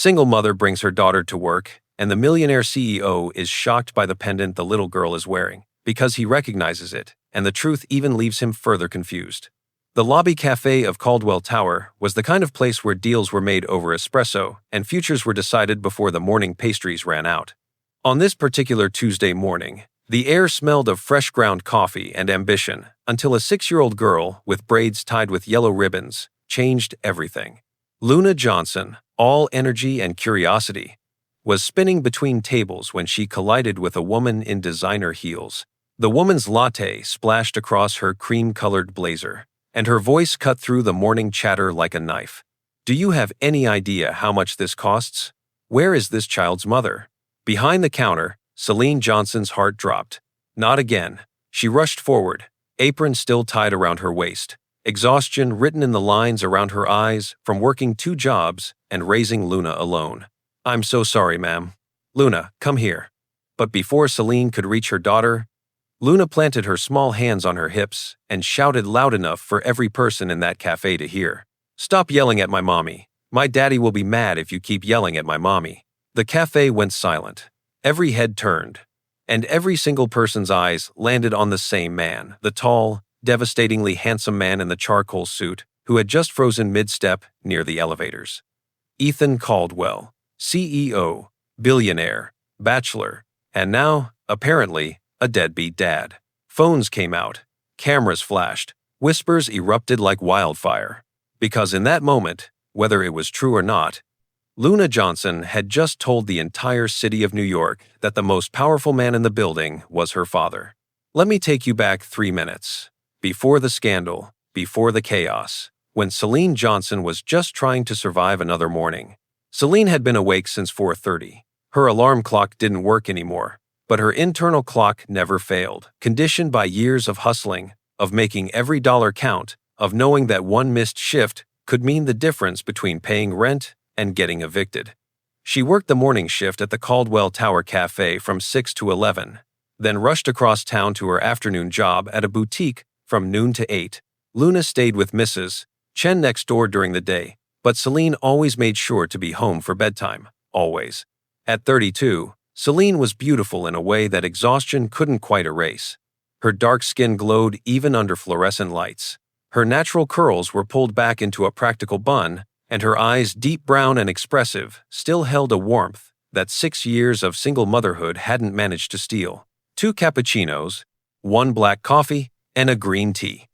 Single mother brings her daughter to work, and the millionaire CEO is shocked by the pendant the little girl is wearing, because he recognizes it, and the truth even leaves him further confused. The lobby cafe of Caldwell Tower was the kind of place where deals were made over espresso and futures were decided before the morning pastries ran out. On this particular Tuesday morning, the air smelled of fresh ground coffee and ambition until a 6-year-old girl with braids tied with yellow ribbons changed everything. Luna Johnson, all energy and curiosity, was spinning between tables when she collided with a woman in designer heels. The woman's latte splashed across her cream-colored blazer, and her voice cut through the morning chatter like a knife. "Do you have any idea how much this costs? Where is this child's mother?" Behind the counter, Celine Johnson's heart dropped. Not again. She rushed forward, apron still tied around her waist, exhaustion written in the lines around her eyes from working 2 jobs and raising Luna alone. "I'm so sorry, ma'am. Luna, come here." But before Celine could reach her daughter, Luna planted her small hands on her hips and shouted loud enough for every person in that cafe to hear. "Stop yelling at my mommy. My daddy will be mad if you keep yelling at my mommy." The cafe went silent. Every head turned, and every single person's eyes landed on the same man, the tall, devastatingly handsome man in the charcoal suit who had just frozen mid-step near the elevators. Ethan Caldwell, CEO, billionaire, bachelor, and now, apparently, a deadbeat dad. Phones came out, cameras flashed, whispers erupted like wildfire. Because in that moment, whether it was true or not, Luna Johnson had just told the entire city of New York that the most powerful man in the building was her father. Let me take you back 3 minutes. Before the scandal, before the chaos, when Celine Johnson was just trying to survive another morning. Celine had been awake since 4:30. Her alarm clock didn't work anymore, but her internal clock never failed, conditioned by years of hustling, of making every dollar count, of knowing that one missed shift could mean the difference between paying rent and getting evicted. She worked the morning shift at the Caldwell Tower Cafe from 6 to 11, then rushed across town to her afternoon job at a boutique from noon to 8. Luna stayed with Mrs. Chen next door during the day, but Celine always made sure to be home for bedtime, always. At 32, Celine was beautiful in a way that exhaustion couldn't quite erase. Her dark skin glowed even under fluorescent lights. Her natural curls were pulled back into a practical bun, and her eyes, deep brown and expressive, still held a warmth that 6 years of single motherhood hadn't managed to steal. 2 cappuccinos, 1 black coffee, and a green tea.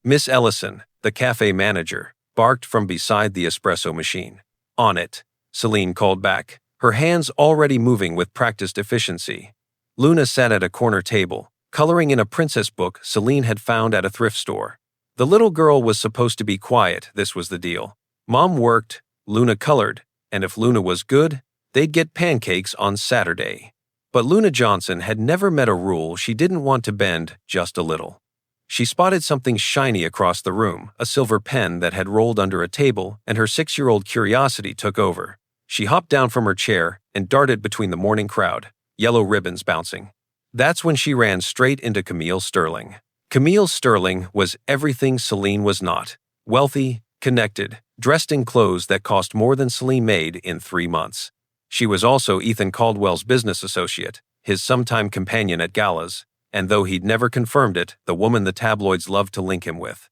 Miss Ellison, the cafe manager, barked from beside the espresso machine. "On it," Celine called back, her hands already moving with practiced efficiency. Luna sat at a corner table, coloring in a princess book Celine had found at a thrift store. The little girl was supposed to be quiet, this was the deal. Mom worked, Luna colored, and if Luna was good, they'd get pancakes on Saturday. But Luna Johnson had never met a rule she didn't want to bend just a little. She spotted something shiny across the room, a silver pen that had rolled under a table, and her 6-year-old curiosity took over. She hopped down from her chair and darted between the morning crowd, yellow ribbons bouncing. That's when she ran straight into Camille Sterling. Camille Sterling was everything Celine was not. Wealthy, connected, dressed in clothes that cost more than Celine made in 3 months. She was also Ethan Caldwell's business associate, his sometime companion at galas, and though he'd never confirmed it, the woman the tabloids loved to link him with.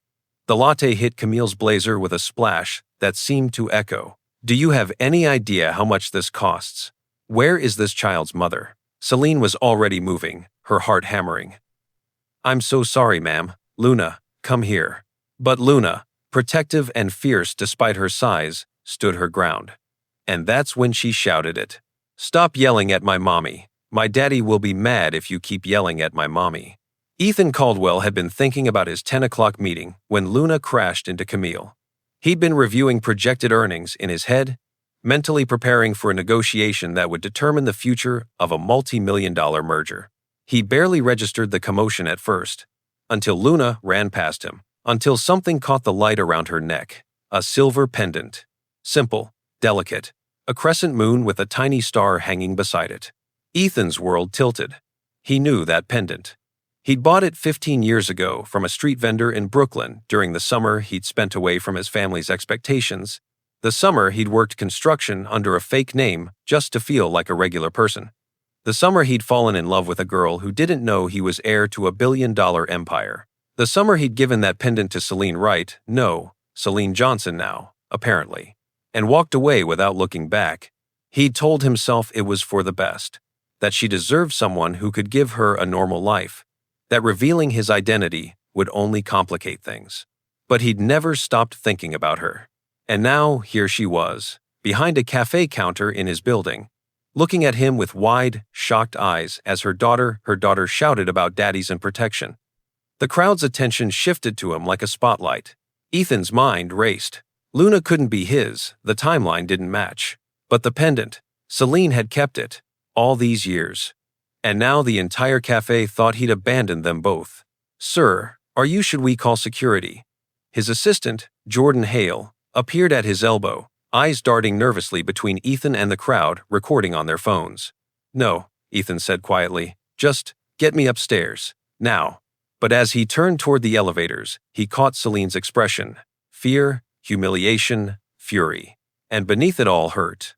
The latte hit Camille's blazer with a splash that seemed to echo. "Do you have any idea how much this costs? Where is this child's mother?" Celine was already moving, her heart hammering. "I'm so sorry, ma'am. Luna, come here." But Luna, protective and fierce despite her size, stood her ground. And that's when she shouted it. "Stop yelling at my mommy. My daddy will be mad if you keep yelling at my mommy." Ethan Caldwell had been thinking about his 10 o'clock meeting when Luna crashed into Camille. He'd been reviewing projected earnings in his head, mentally preparing for a negotiation that would determine the future of a multi-million-dollar merger. He barely registered the commotion at first, until Luna ran past him, until something caught the light around her neck, a silver pendant. Simple, delicate, a crescent moon with a tiny star hanging beside it. Ethan's world tilted. He knew that pendant. He'd bought it 15 years ago from a street vendor in Brooklyn during the summer he'd spent away from his family's expectations, The summer he'd worked construction under a fake name just to feel like a regular person. The summer he'd fallen in love with a girl who didn't know he was heir to a billion-dollar empire. The summer he'd given that pendant to Celine Wright, no, Celine Johnson now, apparently, and walked away without looking back. He'd told himself it was for the best, that she deserved someone who could give her a normal life, that revealing his identity would only complicate things. But he'd never stopped thinking about her. And now, here she was, behind a cafe counter in his building, looking at him with wide, shocked eyes as her daughter shouted about daddies and protection. The crowd's attention shifted to him like a spotlight. Ethan's mind raced. Luna couldn't be his, the timeline didn't match. But the pendant, Celine had kept it, all these years. And now the entire cafe thought he'd abandoned them both. "Sir, should we call security?" His assistant, Jordan Hale, appeared at his elbow, eyes darting nervously between Ethan and the crowd recording on their phones. "No," Ethan said quietly, "just get me upstairs, now." But as he turned toward the elevators, he caught Celine's expression: fear, humiliation, fury. And beneath it all, hurt.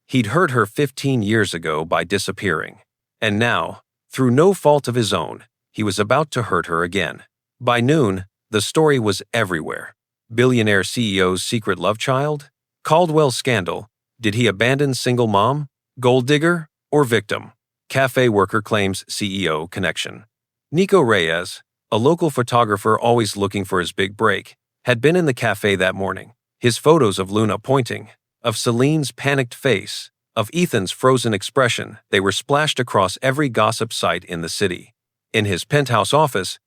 He'd hurt her 15 years ago by disappearing. And now, through no fault of his own, he was about to hurt her again. By noon, the story was everywhere. Billionaire CEO's secret love child? Caldwell scandal. Did he abandon single mom? Gold digger? Or victim? Cafe worker claims CEO connection. Nico Reyes, a local photographer always looking for his big break, had been in the cafe that morning. His photos of Luna pointing, of Celine's panicked face, of Ethan's frozen expression, they were splashed across every gossip site in the city. In his penthouse office,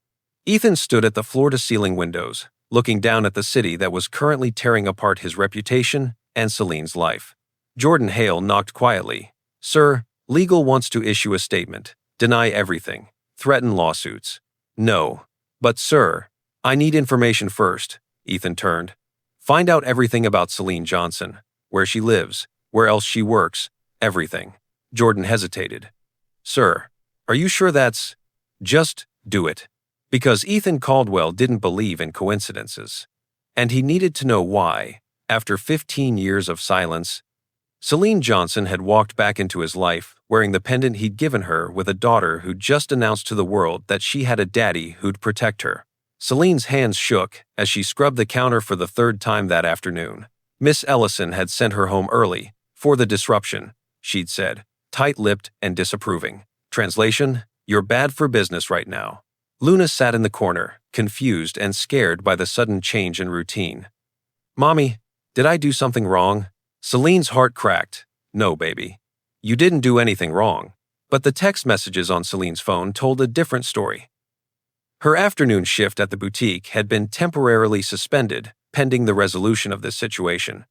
Ethan stood at the floor-to-ceiling windows, looking down at the city that was currently tearing apart his reputation and Celine's life. Jordan Hale knocked quietly. "Sir, legal wants to issue a statement, deny everything, threaten lawsuits." "No. But sir, I need information first." Ethan turned. "Find out everything about Celine Johnson, where she lives, where else she works, everything." Jordan hesitated. "Sir, are you sure that's—" "Just do it." Because Ethan Caldwell didn't believe in coincidences. And he needed to know why, after 15 years of silence, Celine Johnson had walked back into his life wearing the pendant he'd given her with a daughter who'd just announced to the world that she had a daddy who'd protect her. Celine's hands shook as she scrubbed the counter for the third time that afternoon. Miss Ellison had sent her home early, for the disruption, she'd said, tight-lipped and disapproving. Translation: "You're bad for business right now." Luna sat in the corner, confused and scared by the sudden change in routine. "Mommy, did I do something wrong?" Celine's heart cracked. "No, baby. You didn't do anything wrong." But the text messages on Celine's phone told a different story. Her afternoon shift at the boutique had been temporarily suspended, pending the resolution of this situation.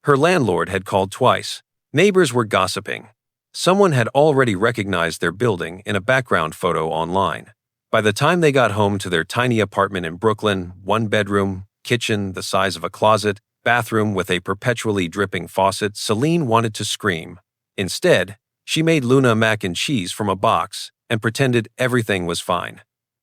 Her landlord had called twice. Neighbors were gossiping. Someone had already recognized their building in a background photo online. By the time they got home to their tiny apartment in Brooklyn, one bedroom, kitchen the size of a closet, bathroom with a perpetually dripping faucet, Celine wanted to scream. Instead, she made Luna mac and cheese from a box and pretended everything was fine.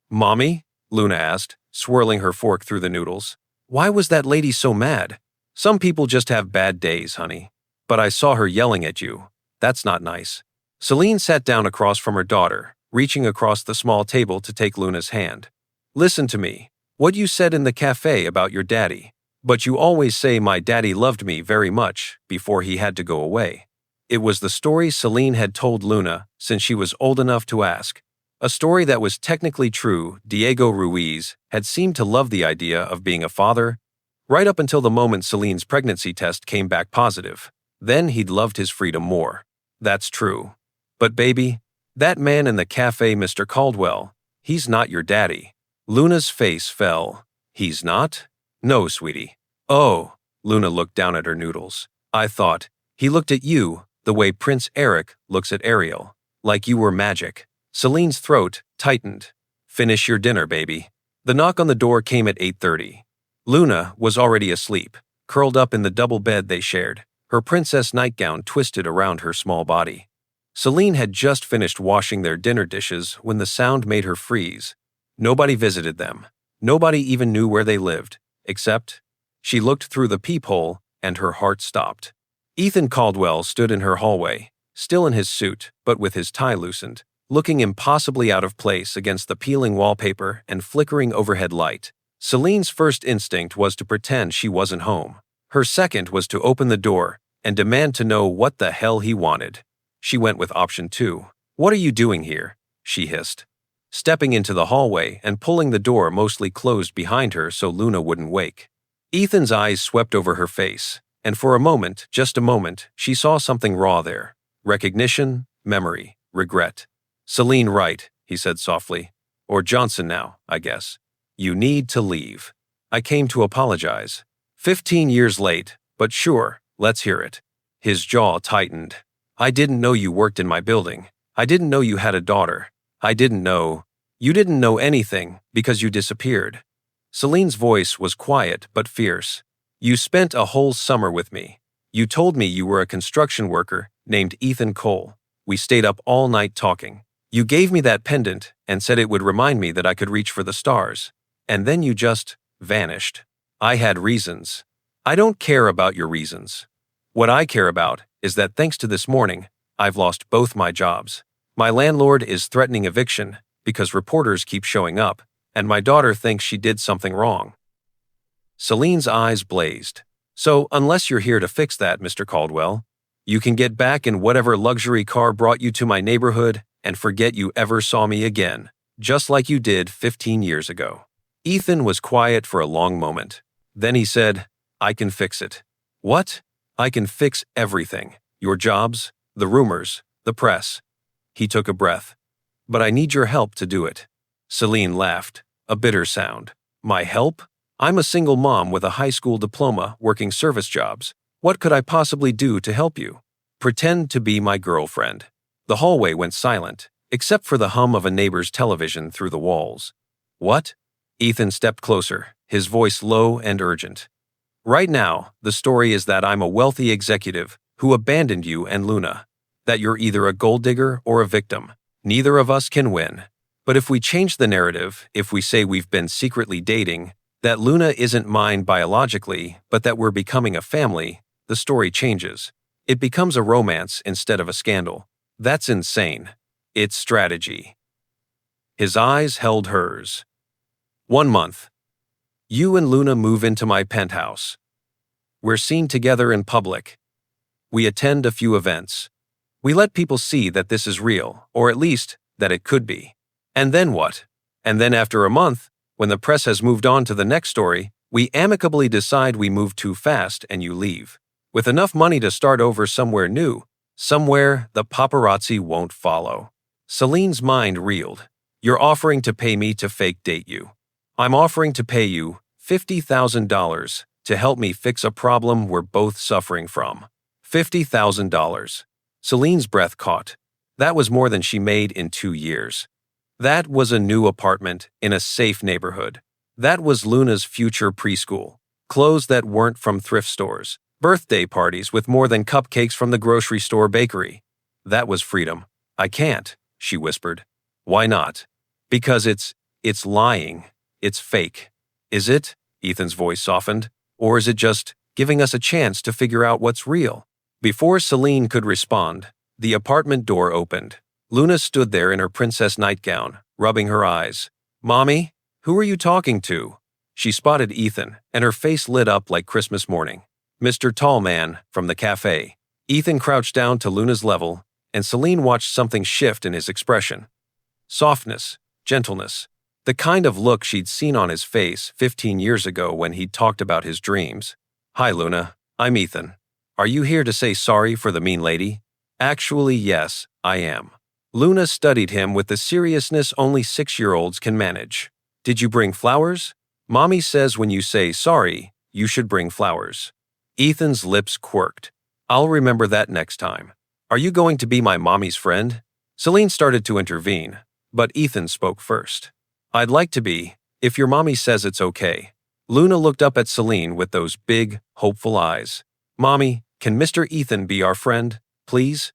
"Mommy?" Luna asked, swirling her fork through the noodles. "Why was that lady so mad?" "Some people just have bad days, honey. But I saw her yelling at you. That's not nice." Celine sat down across from her daughter, reaching across the small table to take Luna's hand. "Listen to me. What you said in the cafe about your daddy. But you always say my daddy loved me very much before he had to go away." It was the story Celine had told Luna since she was old enough to ask. A story that was technically true. Diego Ruiz had seemed to love the idea of being a father, right up until the moment Celine's pregnancy test came back positive. Then he'd loved his freedom more. That's true. But baby, that man in the cafe, Mr. Caldwell, he's not your daddy. Luna's face fell. "He's not?" "No, sweetie." "Oh." Luna looked down at her noodles. "I thought he looked at you the way Prince Eric looks at Ariel, like you were magic." Celine's throat tightened. "Finish your dinner, baby." The knock on the door came at 8:30. Luna was already asleep, curled up in the double bed they shared, her princess nightgown twisted around her small body. Celine had just finished washing their dinner dishes when the sound made her freeze. Nobody visited them. Nobody even knew where they lived, except she looked through the peephole and her heart stopped. Ethan Caldwell stood in her hallway, still in his suit, but with his tie loosened, looking impossibly out of place against the peeling wallpaper and flickering overhead light. Celine's first instinct was to pretend she wasn't home. Her second was to open the door and demand to know what the hell he wanted. She went with option 2. "What are you doing here?" she hissed, stepping into the hallway and pulling the door mostly closed behind her so Luna wouldn't wake. Ethan's eyes swept over her face, and for a moment, just a moment, she saw something raw there. Recognition, memory, regret. "Celine Wright," he said softly. "Or Johnson now, I guess. You need to leave. I came to apologize. 15 years late, but sure, let's hear it." His jaw tightened. "I didn't know you worked in my building. I didn't know you had a daughter. I didn't know." "You didn't know anything because you disappeared." Celine's voice was quiet but fierce. "You spent a whole summer with me. You told me you were a construction worker named Ethan Cole. We stayed up all night talking. You gave me that pendant and said it would remind me that I could reach for the stars. And then you just vanished. I had reasons. I don't care about your reasons. What I care about is that thanks to this morning, I've lost both my jobs. My landlord is threatening eviction because reporters keep showing up, and my daughter thinks she did something wrong." Celine's eyes blazed. "So, unless you're here to fix that, Mr. Caldwell, you can get back in whatever luxury car brought you to my neighborhood and forget you ever saw me again, just like you did 15 years ago." Ethan was quiet for a long moment. Then he said, "I can fix it." "What?" "I can fix everything. Your jobs, the rumors, the press." He took a breath. "But I need your help to do it." Celine laughed, a bitter sound. "My help? I'm a single mom with a high school diploma working service jobs. What could I possibly do to help you?" "Pretend to be my girlfriend." The hallway went silent, except for the hum of a neighbor's television through the walls. "What?" Ethan stepped closer, his voice low and urgent. "Right now, the story is that I'm a wealthy executive who abandoned you and Luna. That you're either a gold digger or a victim. Neither of us can win. But if we change the narrative, if we say we've been secretly dating, that Luna isn't mine biologically, but that we're becoming a family, the story changes. It becomes a romance instead of a scandal. That's insane. It's strategy." His eyes held hers. 1 month. You and Luna move into my penthouse. We're seen together in public. We attend a few events. We let people see that this is real, or at least, that it could be. And then what? And then after a month, when the press has moved on to the next story, we amicably decide we moved too fast and you leave. With enough money to start over somewhere new, somewhere the paparazzi won't follow. Celine's mind reeled. "You're offering to pay me to fake date you. I'm offering to pay you $50,000 to help me fix a problem we're both suffering from. $50,000. Celine's breath caught. That was more than she made in 2 years. That was a new apartment in a safe neighborhood. That was Luna's future preschool. Clothes that weren't from thrift stores. Birthday parties with more than cupcakes from the grocery store bakery. That was freedom. "I can't," she whispered. "Why not?" "Because it's lying. It's fake." "Is it?" Ethan's voice softened. "Or is it just giving us a chance to figure out what's real?" Before Celine could respond, the apartment door opened. Luna stood there in her princess nightgown, rubbing her eyes. "Mommy, who are you talking to?" She spotted Ethan, and her face lit up like Christmas morning. "Mr. Tall Man, from the café." Ethan crouched down to Luna's level, and Celine watched something shift in his expression. Softness, gentleness. The kind of look she'd seen on his face 15 years ago when he'd talked about his dreams. "Hi, Luna. I'm Ethan. Are you here to say sorry for the mean lady?" "Actually, yes, I am." Luna studied him with the seriousness only 6-year-olds can manage. "Did you bring flowers?" "Mommy says when you say sorry, you should bring flowers." Ethan's lips quirked. "I'll remember that next time. Are you going to be my mommy's friend?" Celine started to intervene, but Ethan spoke first. "I'd like to be, if your mommy says it's okay." Luna looked up at Celine with those big, hopeful eyes. "Mommy, can Mr. Ethan be our friend, please?"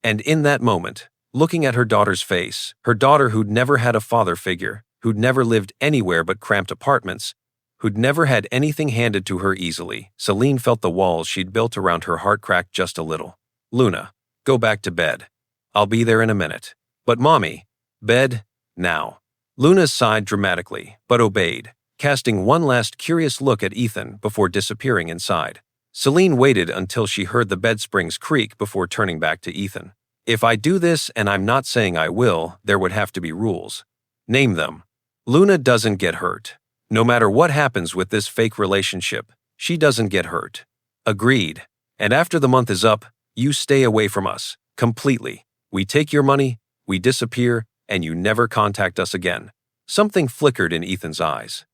And in that moment, looking at her daughter's face, her daughter who'd never had a father figure, who'd never lived anywhere but cramped apartments, who'd never had anything handed to her easily, Celine felt the walls she'd built around her heart crack just a little. "Luna, go back to bed. I'll be there in a minute." "But mommy, bed, now." Luna sighed dramatically, but obeyed, casting one last curious look at Ethan before disappearing inside. Celine waited until she heard the bed springs creak before turning back to Ethan. "If I do this, and I'm not saying I will, there would have to be rules." "Name them." "Luna doesn't get hurt. No matter what happens with this fake relationship, she doesn't get hurt." "Agreed. And after the month is up, you stay away from us, completely. We take your money, we disappear, and you never contact us again." Something flickered in Ethan's eyes.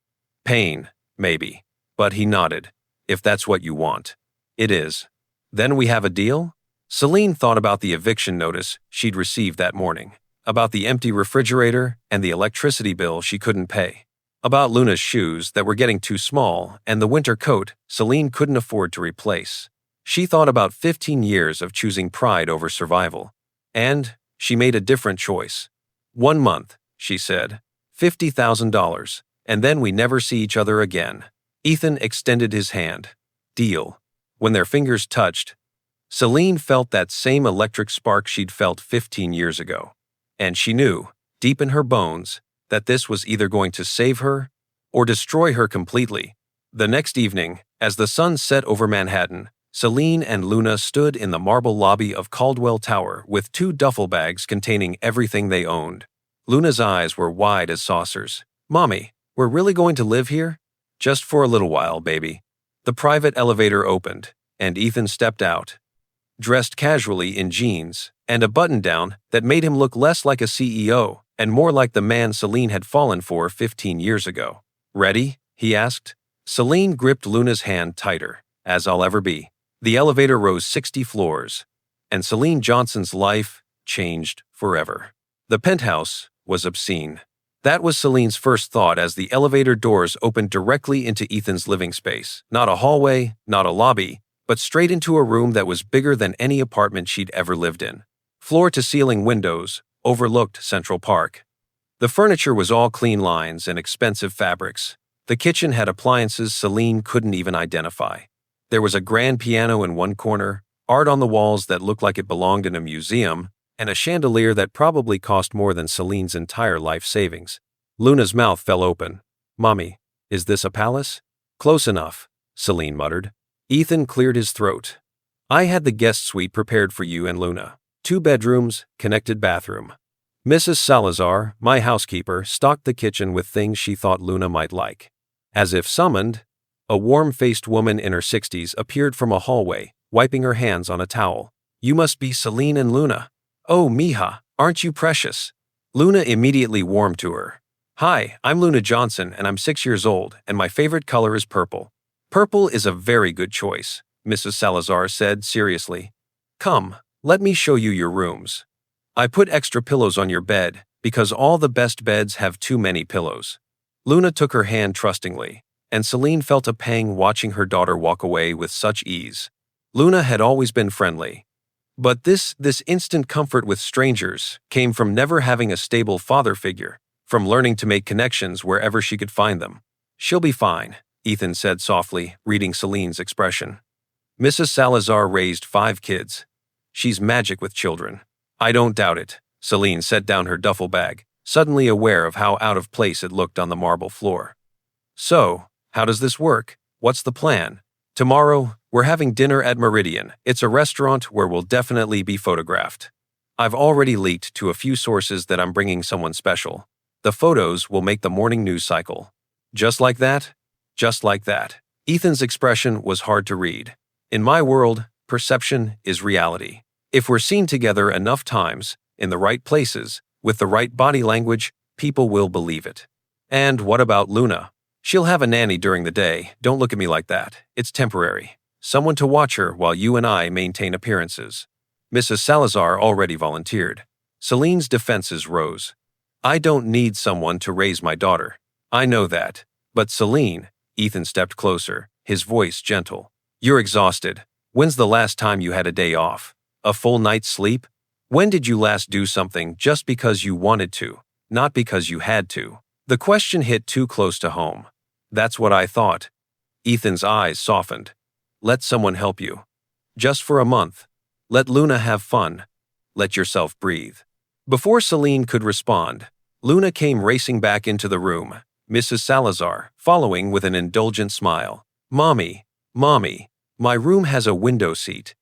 "Pain, maybe." But he nodded. "If that's what you want." "It is." "Then we have a deal?" Celine thought about the eviction notice she'd received that morning, about the empty refrigerator and the electricity bill she couldn't pay, about Luna's shoes that were getting too small and the winter coat Celine couldn't afford to replace. She thought about 15 years of choosing pride over survival. And she made a different choice. "1 month," she said. $50,000, and then we never see each other again." Ethan extended his hand. "Deal." When their fingers touched, Celine felt that same electric spark she'd felt 15 years ago. And she knew, deep in her bones, that this was either going to save her or destroy her completely. The next evening, as the sun set over Manhattan, Celine and Luna stood in the marble lobby of Caldwell Tower with 2 duffel bags containing everything they owned. Luna's eyes were wide as saucers. "Mommy, we're really going to live here?" "Just for a little while, baby." The private elevator opened, and Ethan stepped out, dressed casually in jeans and a button-down that made him look less like a CEO and more like the man Celine had fallen for 15 years ago. "Ready?" he asked. Celine gripped Luna's hand tighter, "As I'll ever be." The elevator rose 60 floors, and Celine Johnson's life changed forever. The penthouse was obscene. That was Celine's first thought as the elevator doors opened directly into Ethan's living space. Not a hallway, not a lobby, but straight into a room that was bigger than any apartment she'd ever lived in. Floor-to-ceiling windows overlooked Central Park. The furniture was all clean lines and expensive fabrics. The kitchen had appliances Celine couldn't even identify. There was a grand piano in one corner, art on the walls that looked like it belonged in a museum, and a chandelier that probably cost more than Celine's entire life savings. Luna's mouth fell open. "Mommy, is this a palace?" "Close enough," Celine muttered. Ethan cleared his throat. "I had the guest suite prepared for you and Luna. 2 bedrooms, connected bathroom." Mrs. Salazar, my housekeeper, stocked the kitchen with things she thought Luna might like. As if summoned, a warm-faced woman in her 60s appeared from a hallway, wiping her hands on a towel. "You must be Celine and Luna." "Oh, mija, aren't you precious?" Luna immediately warmed to her. "Hi, I'm Luna Johnson, and I'm 6 years old, and my favorite color is purple." "Purple is a very good choice," Mrs. Salazar said seriously. "Come, let me show you your rooms. I put extra pillows on your bed, because all the best beds have too many pillows." Luna took her hand trustingly, and Celine felt a pang watching her daughter walk away with such ease. Luna had always been friendly. But this instant comfort with strangers came from never having a stable father figure, from learning to make connections wherever she could find them. "She'll be fine," Ethan said softly, reading Celine's expression. Mrs. Salazar raised 5 kids. "She's magic with children." "I don't doubt it." Celine set down her duffel bag, suddenly aware of how out of place it looked on the marble floor. "So, how does this work? What's the plan?" "Tomorrow, we're having dinner at Meridian. It's a restaurant where we'll definitely be photographed. I've already leaked to a few sources that I'm bringing someone special. The photos will make the morning news cycle." "Just like that?" "Just like that." Ethan's expression was hard to read. "In my world, perception is reality. If we're seen together enough times, in the right places, with the right body language, people will believe it." "And what about Luna?" "She'll have a nanny during the day. Don't look at me like that. It's temporary. Someone to watch her while you and I maintain appearances." Mrs. Salazar already volunteered. Celine's defenses rose. "I don't need someone to raise my daughter. I know that. But Celine," Ethan stepped closer, his voice gentle. "You're exhausted. When's the last time you had a day off? A full night's sleep? When did you last do something just because you wanted to, not because you had to?" The question hit too close to home. That's what I thought. Ethan's eyes softened. Let someone help you. Just for a month. Let Luna have fun. Let yourself breathe. Before Celine could respond, Luna came racing back into the room, Mrs. Salazar following with an indulgent smile. Mommy, my room has a window seat.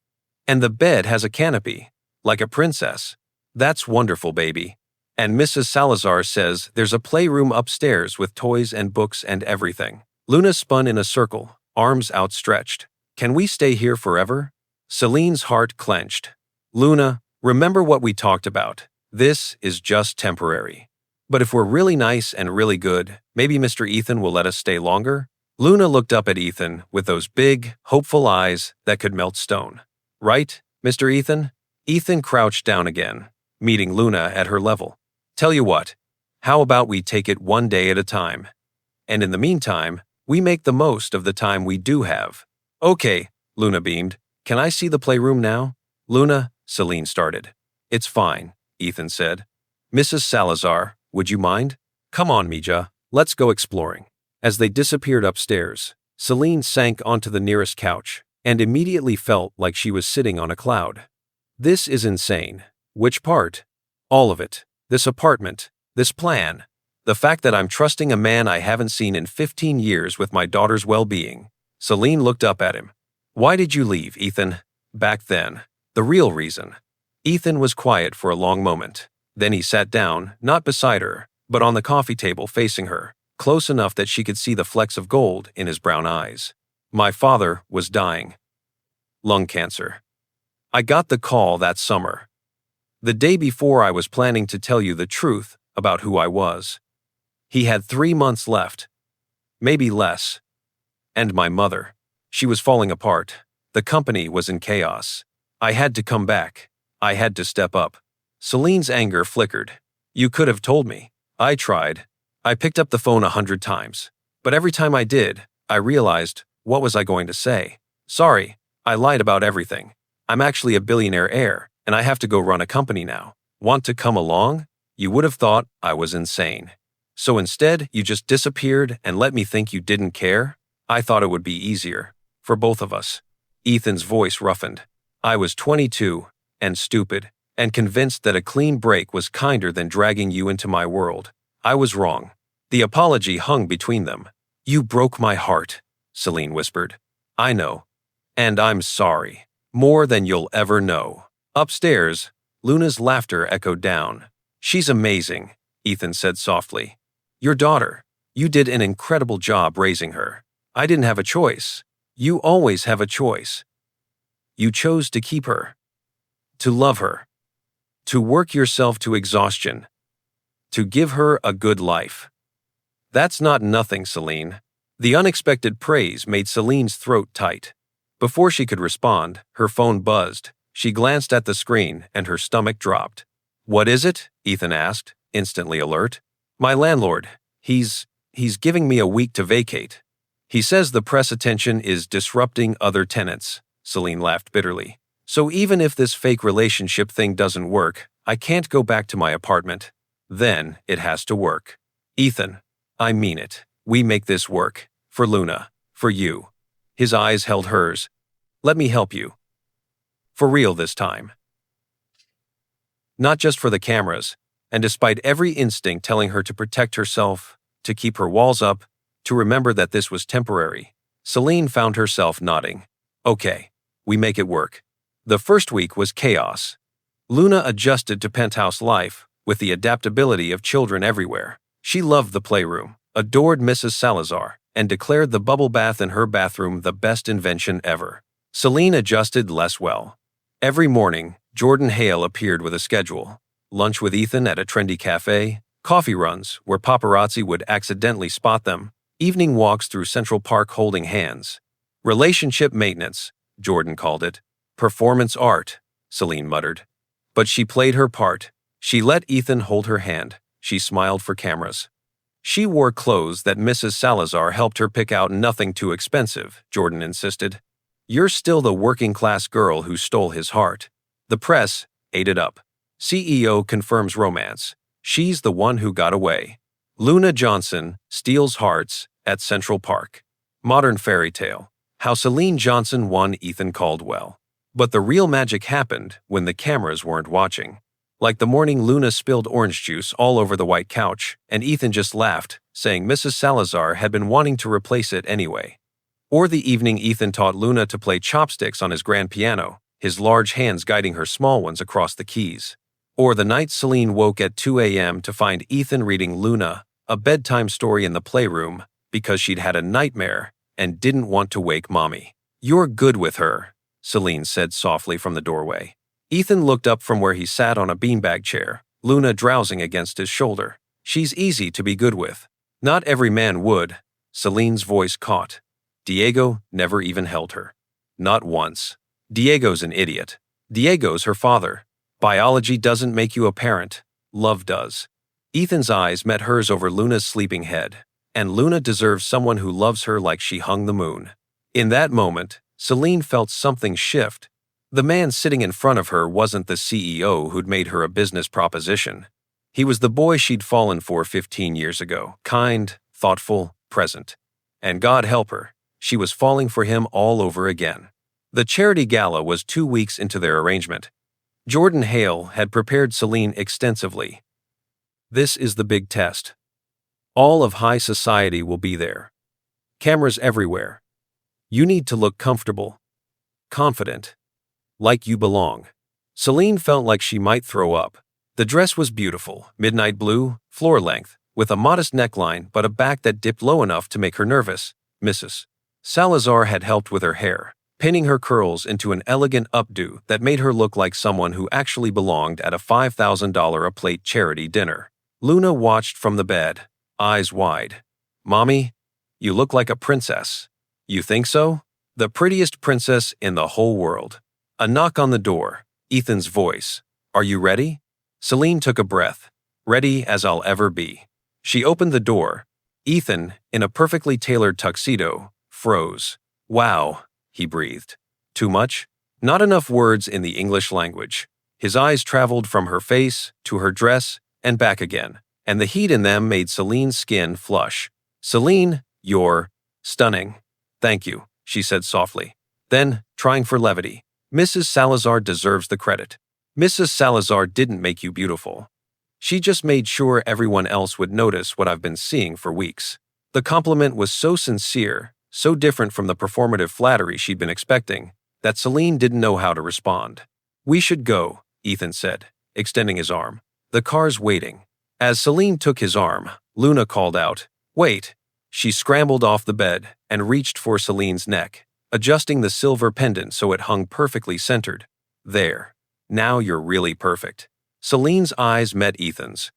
And the bed has a canopy, like a princess. That's wonderful, baby. And Mrs. Salazar says there's a playroom upstairs with toys and books and everything. Luna spun in a circle, arms outstretched. Can we stay here forever? Celine's heart clenched. Luna, remember what we talked about. This is just temporary. But if we're really nice and really good, maybe Mr. Ethan will let us stay longer? Luna looked up at Ethan with those big, hopeful eyes that could melt stone. Right, Mr. Ethan? Ethan crouched down again, meeting Luna at her level. Tell you what, how about we take it one day at a time? And in the meantime, we make the most of the time we do have. Okay, Luna beamed. Can I see the playroom now? Luna, Celine started. It's fine, Ethan said. Mrs. Salazar, would you mind? Come on, Mija, let's go exploring. As they disappeared upstairs, Celine sank onto the nearest couch and immediately felt like she was sitting on a cloud. This is insane. Which part? All of it. This apartment. This plan. The fact that I'm trusting a man I haven't seen in 15 years with my daughter's well-being. Celine looked up at him. Why did you leave, Ethan? Back then. The real reason. Ethan was quiet for a long moment. Then he sat down, not beside her, but on the coffee table facing her, close enough that she could see the flecks of gold in his brown eyes. My father was dying. Lung cancer. I got the call that summer. The day before I was planning to tell you the truth about who I was. He had 3 months left. Maybe less. And my mother. She was falling apart. The company was in chaos. I had to come back. I had to step up. Celine's anger flickered. You could have told me. I tried. I picked up the phone 100 times. But every time I did, I realized, what was I going to say? Sorry, I lied about everything. I'm actually a billionaire heir, and I have to go run a company now. Want to come along? You would have thought I was insane. So instead, you just disappeared and let me think you didn't care? I thought it would be easier. For both of us. Ethan's voice roughened. I was 22, and stupid, and convinced that a clean break was kinder than dragging you into my world. I was wrong. The apology hung between them. You broke my heart, Celine whispered. I know. And I'm sorry. More than you'll ever know. Upstairs, Luna's laughter echoed down. She's amazing, Ethan said softly. Your daughter. You did an incredible job raising her. I didn't have a choice. You always have a choice. You chose to keep her. To love her. To work yourself to exhaustion. To give her a good life. That's not nothing, Celine. The unexpected praise made Celine's throat tight. Before she could respond, her phone buzzed. She glanced at the screen and her stomach dropped. What is it? Ethan asked, instantly alert. My landlord. He's giving me a week to vacate. He says the press attention is disrupting other tenants. Celine laughed bitterly. So even if this fake relationship thing doesn't work, I can't go back to my apartment. Then it has to work. Ethan, I mean it. We make this work. For Luna. For you. His eyes held hers. Let me help you. For real this time. Not just for the cameras, and despite every instinct telling her to protect herself, to keep her walls up, to remember that this was temporary, Celine found herself nodding. Okay, we make it work. The first week was chaos. Luna adjusted to penthouse life, with the adaptability of children everywhere. She loved the playroom, adored Mrs. Salazar, and declared the bubble bath in her bathroom the best invention ever. Celine adjusted less well. Every morning, Jordan Hale appeared with a schedule. Lunch with Ethan at a trendy cafe, coffee runs where paparazzi would accidentally spot them, evening walks through Central Park holding hands. Relationship maintenance, Jordan called it. Performance art, Celine muttered. But she played her part. She let Ethan hold her hand. She smiled for cameras. She wore clothes that Mrs. Salazar helped her pick out, nothing too expensive, Jordan insisted. You're still the working-class girl who stole his heart. The press ate it up. CEO confirms romance. She's the one who got away. Luna Johnson steals hearts at Central Park. Modern fairy tale. How Celine Johnson won Ethan Caldwell. But the real magic happened when the cameras weren't watching. Like the morning Luna spilled orange juice all over the white couch, and Ethan just laughed, saying Mrs. Salazar had been wanting to replace it anyway. Or the evening Ethan taught Luna to play chopsticks on his grand piano, his large hands guiding her small ones across the keys. Or the night Celine woke at 2 a.m. to find Ethan reading Luna a bedtime story in the playroom because she'd had a nightmare and didn't want to wake Mommy. "You're good with her," Celine said softly from the doorway. Ethan looked up from where he sat on a beanbag chair, Luna drowsing against his shoulder. "She's easy to be good with." "Not every man would," Celine's voice caught. "Diego never even held her. Not once. Diego's an idiot. Diego's her father. Biology doesn't make you a parent. Love does." Ethan's eyes met hers over Luna's sleeping head, and Luna deserves someone who loves her like she hung the moon. In that moment, Celine felt something shift. The man sitting in front of her wasn't the CEO who'd made her a business proposition. He was the boy she'd fallen for 15 years ago, kind, thoughtful, present. And God help her, she was falling for him all over again. The charity gala was 2 weeks into their arrangement. Jordan Hale had prepared Celine extensively. "This is the big test. All of high society will be there. Cameras everywhere. You need to look comfortable, confident, like you belong." Celine felt like she might throw up. The dress was beautiful, midnight blue, floor length, with a modest neckline but a back that dipped low enough to make her nervous. Mrs. Salazar had helped with her hair, pinning her curls into an elegant updo that made her look like someone who actually belonged at a $5,000 a plate charity dinner. Luna watched from the bed, eyes wide. "Mommy, you look like a princess." "You think so?" "The prettiest princess in the whole world." A knock on the door. Ethan's voice. "Are you ready?" Celine took a breath. "Ready as I'll ever be." She opened the door. Ethan, in a perfectly tailored tuxedo, froze. "Wow," he breathed. "Too much?" Not enough words in the English language. His eyes traveled from her face to her dress and back again, and the heat in them made Celine's skin flush. "Celine, you're stunning." "Thank you," she said softly. Then, trying for levity, "Mrs. Salazar deserves the credit." "Mrs. Salazar didn't make you beautiful. She just made sure everyone else would notice what I've been seeing for weeks." The compliment was so sincere, so different from the performative flattery she'd been expecting, that Celine didn't know how to respond. "We should go," Ethan said, extending his arm. "The car's waiting." As Celine took his arm, Luna called out, "Wait." She scrambled off the bed and reached for Celine's neck, adjusting the silver pendant so it hung perfectly centered. "There. Now you're really perfect." Celine's eyes met Ethan's.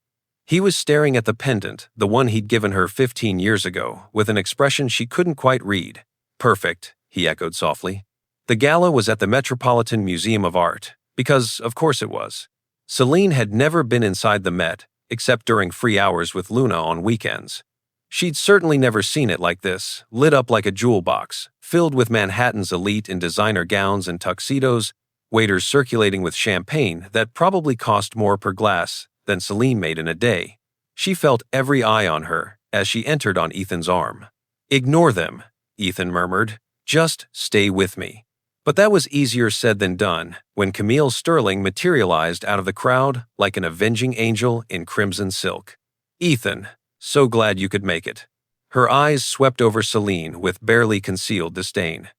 He was staring at the pendant, the one he'd given her 15 years ago, with an expression she couldn't quite read. "Perfect," he echoed softly. The gala was at the Metropolitan Museum of Art, because of course it was. Celine had never been inside the Met, except during free hours with Luna on weekends. She'd certainly never seen it like this, lit up like a jewel box, filled with Manhattan's elite in designer gowns and tuxedos, waiters circulating with champagne that probably cost more per glass than Celine made in a day. She felt every eye on her as she entered on Ethan's arm. "Ignore them," Ethan murmured. "Just stay with me." But that was easier said than done when Camille Sterling materialized out of the crowd like an avenging angel in crimson silk. "Ethan, so glad you could make it." Her eyes swept over Celine with barely concealed disdain.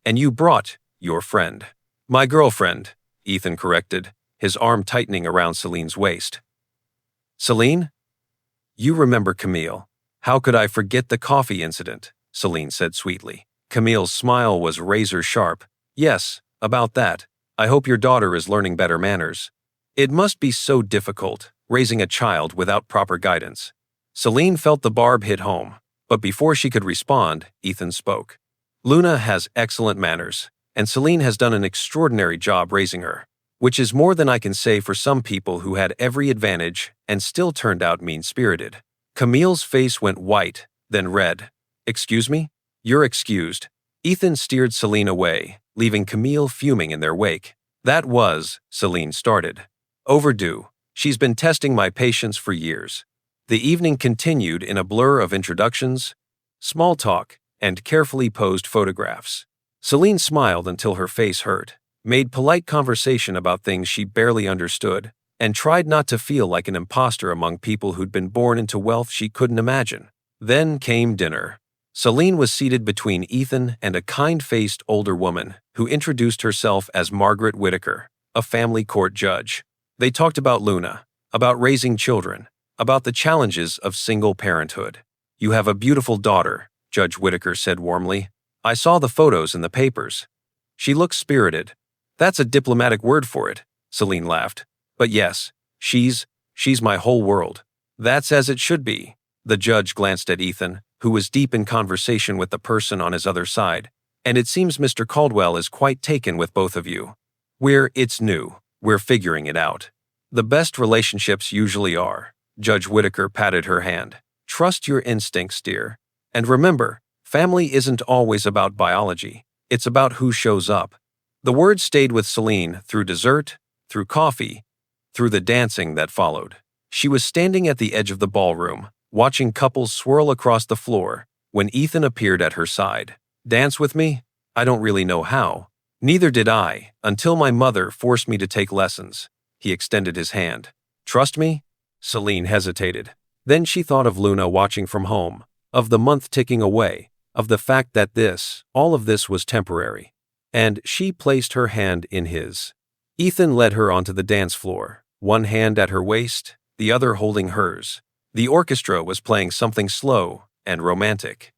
"And you brought your friend." "My girlfriend," Ethan corrected, his arm tightening around Celine's waist. "Celine? You remember Camille. How could I forget the coffee incident?" Celine said sweetly. Camille's smile was razor sharp. "Yes, about that. I hope your daughter is learning better manners. It must be so difficult, raising a child without proper guidance." Celine felt the barb hit home, but before she could respond, Ethan spoke. "Luna has excellent manners, and Celine has done an extraordinary job raising her, which is more than I can say for some people who had every advantage and still turned out mean-spirited." Camille's face went white, then red. "Excuse me?" "You're excused." Ethan steered Celine away, leaving Camille fuming in their wake. "That was," Celine started. "Overdue. She's been testing my patience for years." The evening continued in a blur of introductions. small talk, and carefully posed photographs. Celine smiled until her face hurt, made polite conversation about things she barely understood, and tried not to feel like an imposter among people who'd been born into wealth she couldn't imagine. Then came dinner. Celine was seated between Ethan and a kind-faced older woman who introduced herself as Margaret Whitaker, a family court judge. They talked about Luna, about raising children, about the challenges of single parenthood. "You have a beautiful daughter," Judge Whitaker said warmly. "I saw the photos in the papers. She looks spirited." "That's a diplomatic word for it," Celine laughed. "But yes, she's my whole world." "That's as it should be." The judge glanced at Ethan, who was deep in conversation with the person on his other side. "And it seems Mr. Caldwell is quite taken with both of you." It's new. We're figuring it out." "The best relationships usually are." Judge Whitaker patted her hand. "Trust your instincts, dear. And remember, family isn't always about biology. It's about who shows up." The words stayed with Celine through dessert, through coffee, through the dancing that followed. She was standing at the edge of the ballroom, watching couples swirl across the floor, when Ethan appeared at her side. "Dance with me? I don't really know how." "Neither did I, until my mother forced me to take lessons." He extended his hand. "Trust me?" Celine hesitated. Then she thought of Luna watching from home, of the month ticking away, of the fact that all of this was temporary. And she placed her hand in his. Ethan led her onto the dance floor, one hand at her waist, the other holding hers. The orchestra was playing something slow and romantic.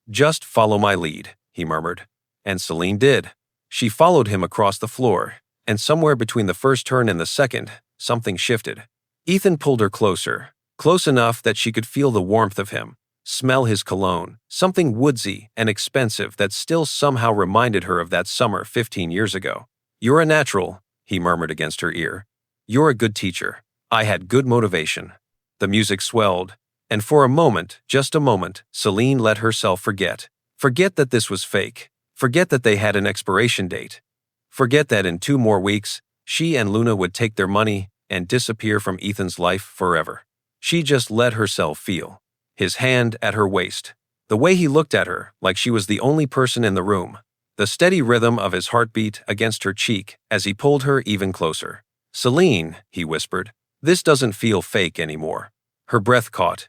"Just follow my lead," he murmured. And Celine did. She followed him across the floor, and somewhere between the first turn and the second, something shifted. Ethan pulled her closer, close enough that she could feel the warmth of him, smell his cologne, something woodsy and expensive that still somehow reminded her of that summer 15 years ago. "You're a natural," he murmured against her ear. "You're a good teacher. I had good motivation." The music swelled, and for a moment, just a moment, Celine let herself forget. Forget that this was fake. Forget that they had an expiration date. Forget that in 2 more weeks, she and Luna would take their money and disappear from Ethan's life forever. She just let herself feel. His hand at her waist. The way he looked at her, like she was the only person in the room. The steady rhythm of his heartbeat against her cheek as he pulled her even closer. "Celine," he whispered, "this doesn't feel fake anymore." Her breath caught.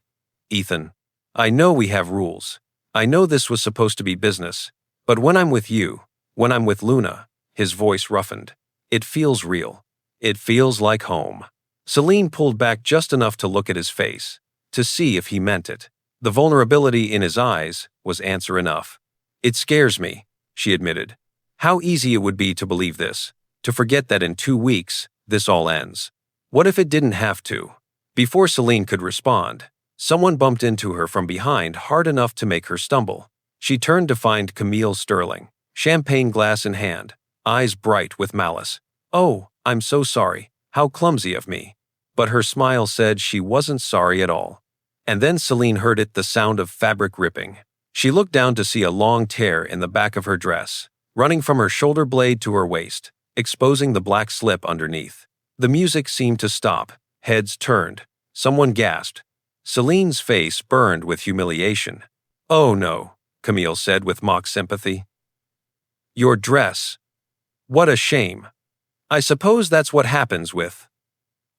"Ethan, I know we have rules. I know this was supposed to be business. But when I'm with you, when I'm with Luna," his voice roughened, "it feels real. It feels like home." Celine pulled back just enough to look at his face, to see if he meant it. The vulnerability in his eyes was answer enough. "It scares me," she admitted. "How easy it would be to believe this, to forget that in 2 weeks, this all ends. What if it didn't have to?" Before Celine could respond, someone bumped into her from behind hard enough to make her stumble. She turned to find Camille Sterling, champagne glass in hand, eyes bright with malice. "Oh, I'm so sorry. How clumsy of me." But her smile said she wasn't sorry at all. And then Celine heard it, the sound of fabric ripping. She looked down to see a long tear in the back of her dress, running from her shoulder blade to her waist, exposing the black slip underneath. The music seemed to stop. Heads turned. Someone gasped. Celine's face burned with humiliation. "Oh no," Camille said with mock sympathy. "Your dress. What a shame. I suppose that's what happens with."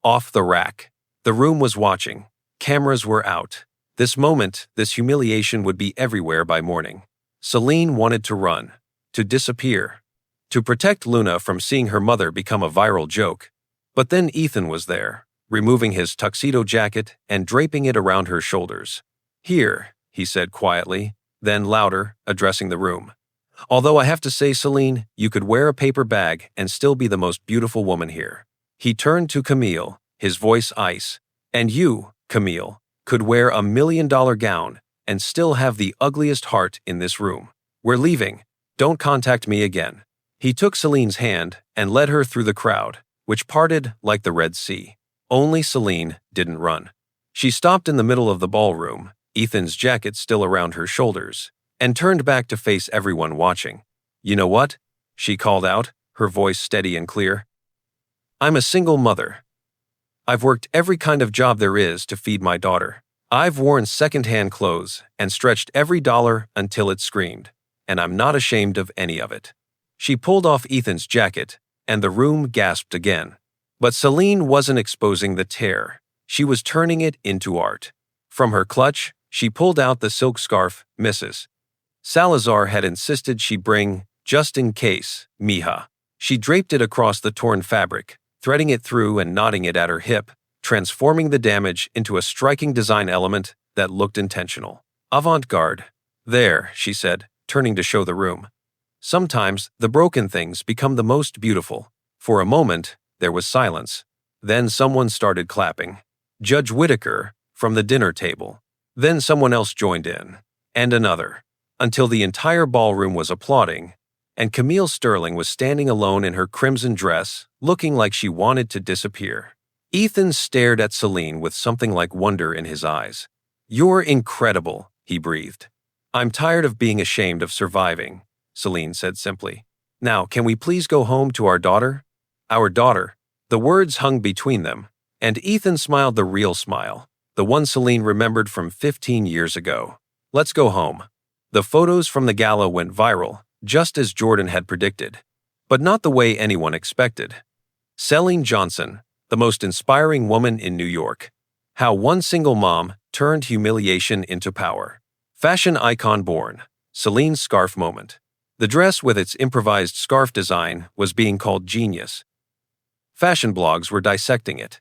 Off the rack. The room was watching. Cameras were out. This moment, this humiliation would be everywhere by morning. Celine wanted to run, to disappear, to protect Luna from seeing her mother become a viral joke. But then Ethan was there, removing his tuxedo jacket and draping it around her shoulders. "Here," he said quietly, then louder, addressing the room. "Although I have to say, Celine, you could wear a paper bag and still be the most beautiful woman here." He turned to Camille, his voice ice. "And you, Camille, could wear a $1 million gown and still have the ugliest heart in this room. We're leaving. Don't contact me again." He took Celine's hand and led her through the crowd, which parted like the Red Sea. Only Celine didn't run. She stopped in the middle of the ballroom, Ethan's jacket still around her shoulders, and turned back to face everyone watching. "You know what?" she called out, her voice steady and clear. "I'm a single mother. I've worked every kind of job there is to feed my daughter. I've worn second-hand clothes and stretched every dollar until it screamed, and I'm not ashamed of any of it. She pulled off Ethan's jacket, and the room gasped again. But Celine wasn't exposing the tear. She was turning it into art. From her clutch, she pulled out the silk scarf Mrs. Salazar had insisted she bring, just in case, mija. She draped it across the torn fabric, threading it through and knotting it at her hip, transforming the damage into a striking design element that looked intentional. Avant-garde. There, she said, turning to show the room. Sometimes, the broken things become the most beautiful. For a moment, there was silence. Then someone started clapping. Judge Whitaker, from the dinner table. Then someone else joined in. And another. Until the entire ballroom was applauding, and Camille Sterling was standing alone in her crimson dress, looking like she wanted to disappear. Ethan stared at Celine with something like wonder in his eyes. "You're incredible," he breathed. "I'm tired of being ashamed of surviving," Celine said simply. "Now, can we please go home to our daughter?" Our daughter. The words hung between them, and Ethan smiled the real smile, the one Celine remembered from 15 years ago. "Let's go home." The photos from the gala went viral, just as Jordan had predicted, but not the way anyone expected. Celine Johnson, the most inspiring woman in New York. How one single mom turned humiliation into power. Fashion icon born. Celine's scarf moment. The dress with its improvised scarf design was being called genius. Fashion blogs were dissecting it.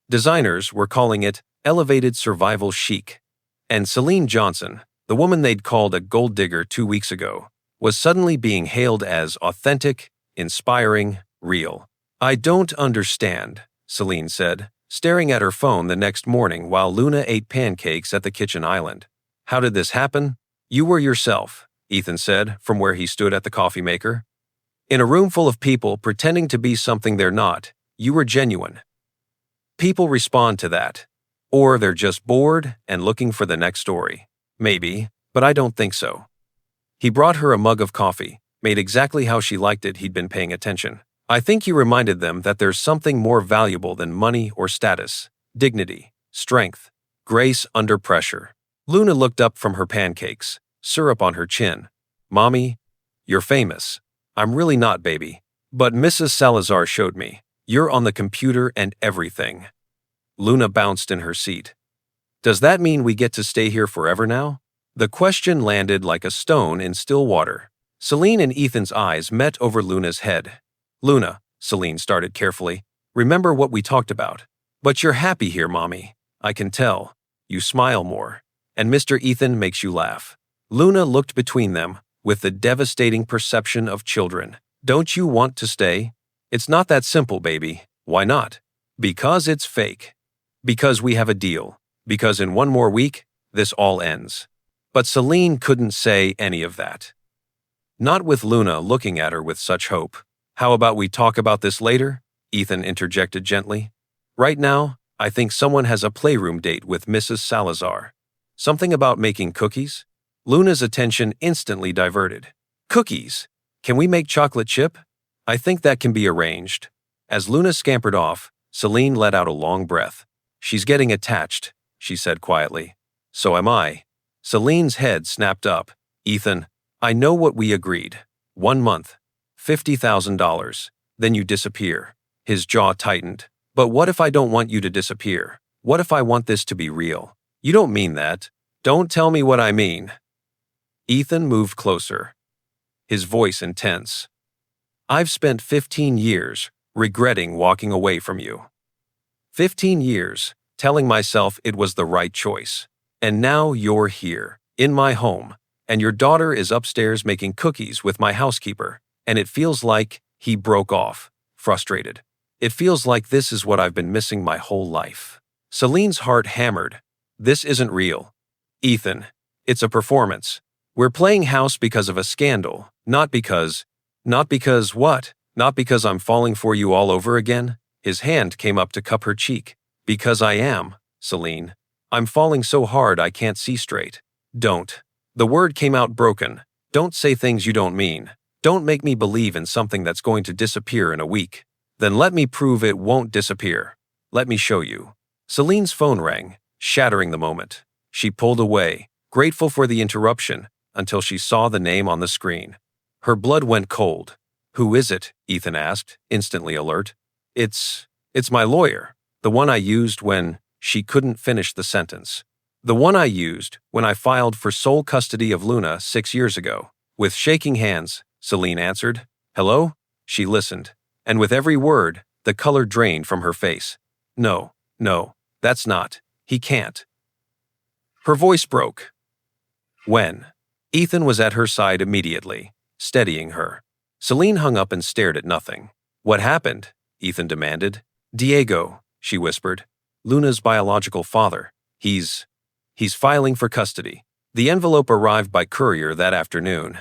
Designers were calling it elevated survival chic. And Celine Johnson, the woman they'd called a gold digger 2 weeks ago, was suddenly being hailed as authentic, inspiring, real. "I don't understand," Celine said, staring at her phone the next morning while Luna ate pancakes at the kitchen island. "How did this happen?" "You were yourself," Ethan said from where he stood at the coffee maker. "In a room full of people pretending to be something they're not, you were genuine." People respond to that. Or they're just bored and looking for the next story. Maybe, but I don't think so. He brought her a mug of coffee, made exactly how she liked it. He'd been paying attention. "I think you reminded them that there's something more valuable than money or status. Dignity, strength, grace under pressure." Luna looked up from her pancakes, syrup on her chin. "Mommy, you're famous." "I'm really not, baby. But Mrs. Salazar showed me. You're on the computer and everything." Luna bounced in her seat. "Does that mean we get to stay here forever now?" The question landed like a stone in still water. Celine and Ethan's eyes met over Luna's head. "Luna," Celine started carefully, "remember what we talked about. But you're happy here, Mommy. I can tell. You smile more. And Mr. Ethan makes you laugh." Luna looked between them with the devastating perception of children. "Don't you want to stay?" "It's not that simple, baby." "Why not?" "Because it's fake. Because we have a deal. Because in 1 more week, this all ends." But Celine couldn't say any of that. Not with Luna looking at her with such hope. "How about we talk about this later?" Ethan interjected gently. "Right now, I think someone has a playroom date with Mrs. Salazar. Something about making cookies?" Luna's attention instantly diverted. "Cookies? Can we make chocolate chip?" "I think that can be arranged." As Luna scampered off, Celine let out a long breath. "She's getting attached," she said quietly. "So am I." Celine's head snapped up. "Ethan, I know what we agreed. 1 month. $50,000. Then you disappear." His jaw tightened. "But what if I don't want you to disappear? What if I want this to be real?" "You don't mean that." "Don't tell me what I mean." Ethan moved closer, his voice intense. "I've spent 15 years regretting walking away from you. 15 years telling myself it was the right choice. And now you're here, in my home, and your daughter is upstairs making cookies with my housekeeper, and it feels like," he broke off, frustrated. "It feels like this is what I've been missing my whole life." Celine's heart hammered. "This isn't real. Ethan, it's a performance. We're playing house because of a scandal, not because what? Not because I'm falling for you all over again?" His hand came up to cup her cheek. "Because I am, Celine. I'm falling so hard I can't see straight." "Don't." The word came out broken. "Don't say things you don't mean. Don't make me believe in something that's going to disappear in a week. Then let me prove it won't disappear. Let me show you." Celine's phone rang, shattering the moment. She pulled away, grateful for the interruption, until she saw the name on the screen. Her blood went cold. "Who is it?" Ethan asked, instantly alert. It's my lawyer. The one I used when..." She couldn't finish the sentence. "The one I used when I filed for sole custody of Luna 6 years ago." With shaking hands, Celine answered. "Hello?" She listened, and with every word, the color drained from her face. No, that's not. He can't." Her voice broke. "When?" Ethan was at her side immediately, steadying her. Celine hung up and stared at nothing. "What happened?" Ethan demanded. "Diego," she whispered. "Luna's biological father. He's filing for custody." The envelope arrived by courier that afternoon.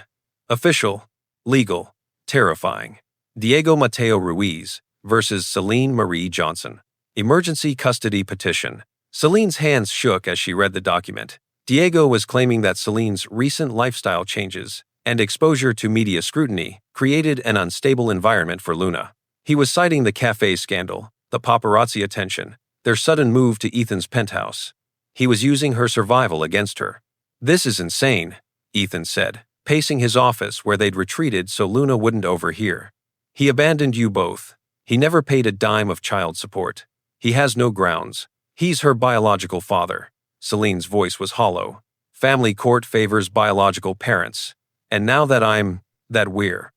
Official, legal, terrifying. Diego Mateo Ruiz versus Celine Marie Johnson. Emergency custody petition. Celine's hands shook as she read the document. Diego was claiming that Celine's recent lifestyle changes and exposure to media scrutiny created an unstable environment for Luna. He was citing the café scandal, the paparazzi attention, their sudden move to Ethan's penthouse. He was using her survival against her. "This is insane," Ethan said, pacing his office where they'd retreated so Luna wouldn't overhear. "He abandoned you both. He never paid a dime of child support. He has no grounds. He's her biological father." Celine's voice was hollow. "Family court favors biological parents. And now that we're..."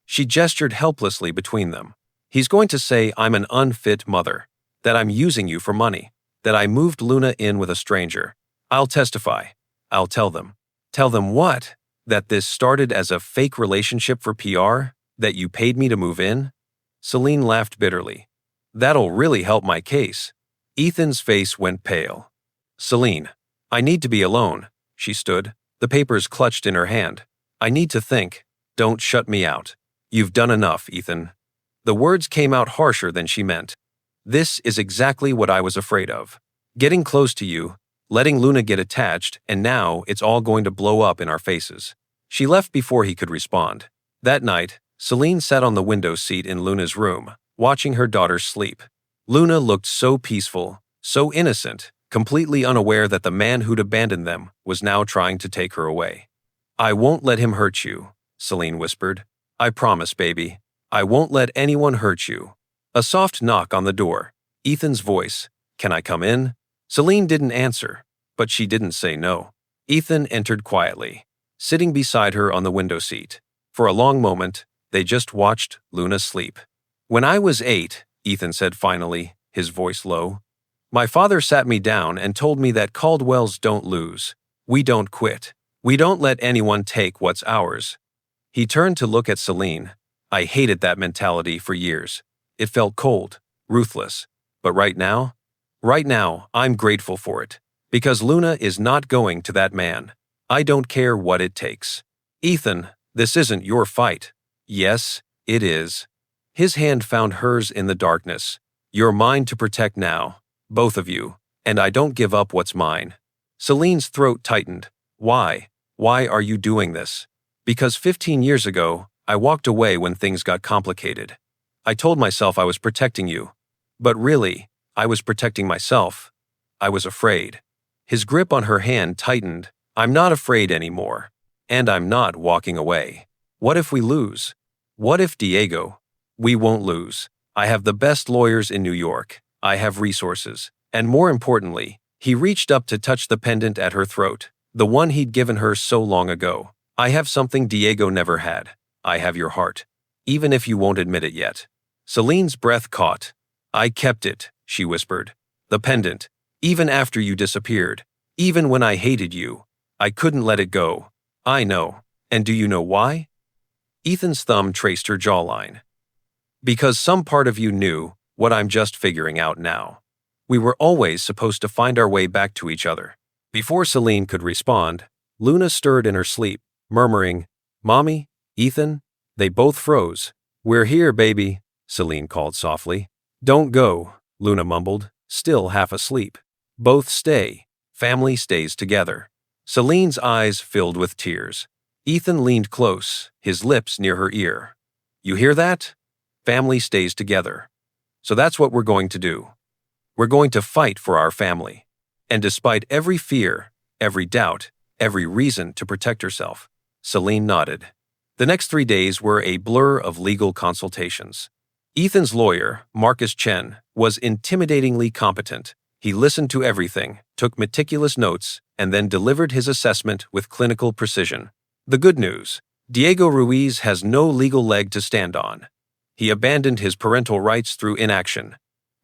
She gestured helplessly between them. "He's going to say I'm an unfit mother, that I'm using you for money, that I moved Luna in with a stranger. I'll testify. I'll tell them." "Tell them what? That this started as a fake relationship for PR? That you paid me to move in?" Celine laughed bitterly. "That'll really help my case." Ethan's face went pale. "Celine, I need to be alone." She stood, the papers clutched in her hand. "I need to think. Don't shut me out." "You've done enough, Ethan." The words came out harsher than she meant. "This is exactly what I was afraid of. Getting close to you, letting Luna get attached, and now it's all going to blow up in our faces." She left before he could respond. That night, Celine sat on the window seat in Luna's room, watching her daughter sleep. Luna looked so peaceful, so innocent, completely unaware that the man who'd abandoned them was now trying to take her away. "I won't let him hurt you," Celine whispered. "I promise, baby. I won't let anyone hurt you." A soft knock on the door. Ethan's voice. "Can I come in?" Celine didn't answer, but she didn't say no. Ethan entered quietly, sitting beside her on the window seat. For a long moment, they just watched Luna sleep. "When I was 8, Ethan said finally, his voice low, "my father sat me down and told me that Caldwells don't lose. We don't quit. We don't let anyone take what's ours." He turned to look at Celine. "I hated that mentality for years. It felt cold, ruthless. But right now, I'm grateful for it. Because Luna is not going to that man. I don't care what it takes." "Ethan, this isn't your fight." "Yes, it is." His hand found hers in the darkness. "You're mine to protect now, both of you, and I don't give up what's mine." Celine's throat tightened. "Why? Why are you doing this?" "Because 15 years ago, I walked away when things got complicated. I told myself I was protecting you. But really, I was protecting myself. I was afraid." His grip on her hand tightened. "I'm not afraid anymore. And I'm not walking away. What if we lose? What if Diego? We won't lose. I have the best lawyers in New York. I have resources. And more importantly," he reached up to touch the pendant at her throat, the one he'd given her so long ago. "I have something Diego never had. I have your heart. Even if you won't admit it yet." Celine's breath caught. "I kept it," she whispered. "The pendant. Even after you disappeared. Even when I hated you. I couldn't let it go. I know. And do you know why?" Ethan's thumb traced her jawline. "Because some part of you knew what I'm just figuring out now. We were always supposed to find our way back to each other." Before Celine could respond, Luna stirred in her sleep, murmuring, "Mommy? Ethan?" They both froze. "We're here, baby," Celine called softly. "Don't go," Luna mumbled, still half asleep. "Both stay. Family stays together." Celine's eyes filled with tears. Ethan leaned close, his lips near her ear. "You hear that? Family stays together. So that's what we're going to do." We're going to fight for our family." And despite every fear, every doubt, every reason to protect herself, Celine nodded. The next 3 days were a blur of legal consultations. Ethan's lawyer, Marcus Chen, was intimidatingly competent. He listened to everything, took meticulous notes, and then delivered his assessment with clinical precision. The good news: Diego Ruiz has no legal leg to stand on. He abandoned his parental rights through inaction.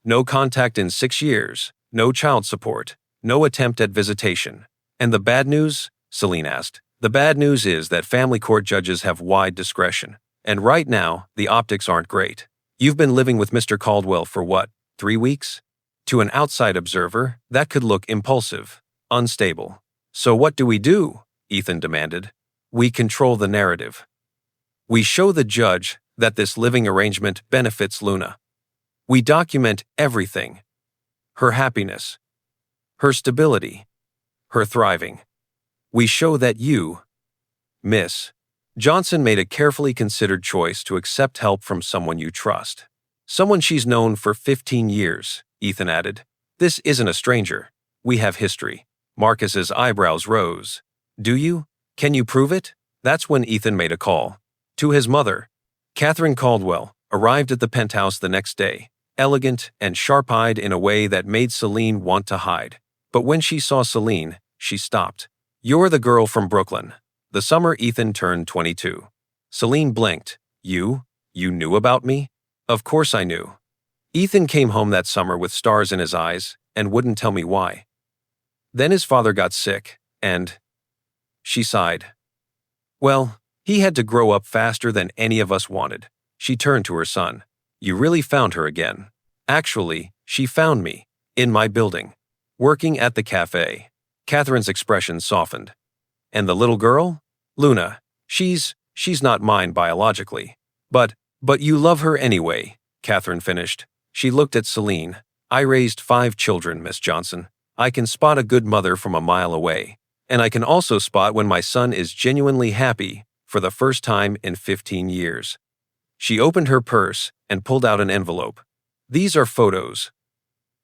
No contact in 6 years, no child support, no attempt at visitation. And the bad news? Celine asked. The bad news is that family court judges have wide discretion. And right now, the optics aren't great. You've been living with Mr. Caldwell for what, 3 weeks? To an outside observer, that could look impulsive, unstable. So what do? Ethan demanded. We control the narrative. We show the judge that this living arrangement benefits Luna. We document everything. Her happiness, her stability, her thriving. We show that you, Miss Johnson, made a carefully considered choice to accept help from someone you trust. Someone she's known for 15 years, Ethan added. This isn't a stranger. We have history. Marcus's eyebrows rose. Do you? Can you prove it? That's when Ethan made a call. To his mother. Catherine Caldwell arrived at the penthouse the next day, elegant and sharp-eyed in a way that made Celine want to hide. But when she saw Celine, she stopped. You're the girl from Brooklyn. The summer Ethan turned 22. Celine blinked. You knew about me? Of course I knew. Ethan came home that summer with stars in his eyes and wouldn't tell me why. Then his father got sick, and... She sighed. Well, he had to grow up faster than any of us wanted. She turned to her son. You really found her again. Actually, she found me, in my building, working at the café. Catherine's expression softened. And the little girl? Luna. She's not mine biologically. But you love her anyway, Catherine finished. She looked at Celine. I raised 5 children, Miss Johnson. I can spot a good mother from a mile away. And I can also spot when my son is genuinely happy for the first time in 15 years. She opened her purse and pulled out an envelope. These are photos.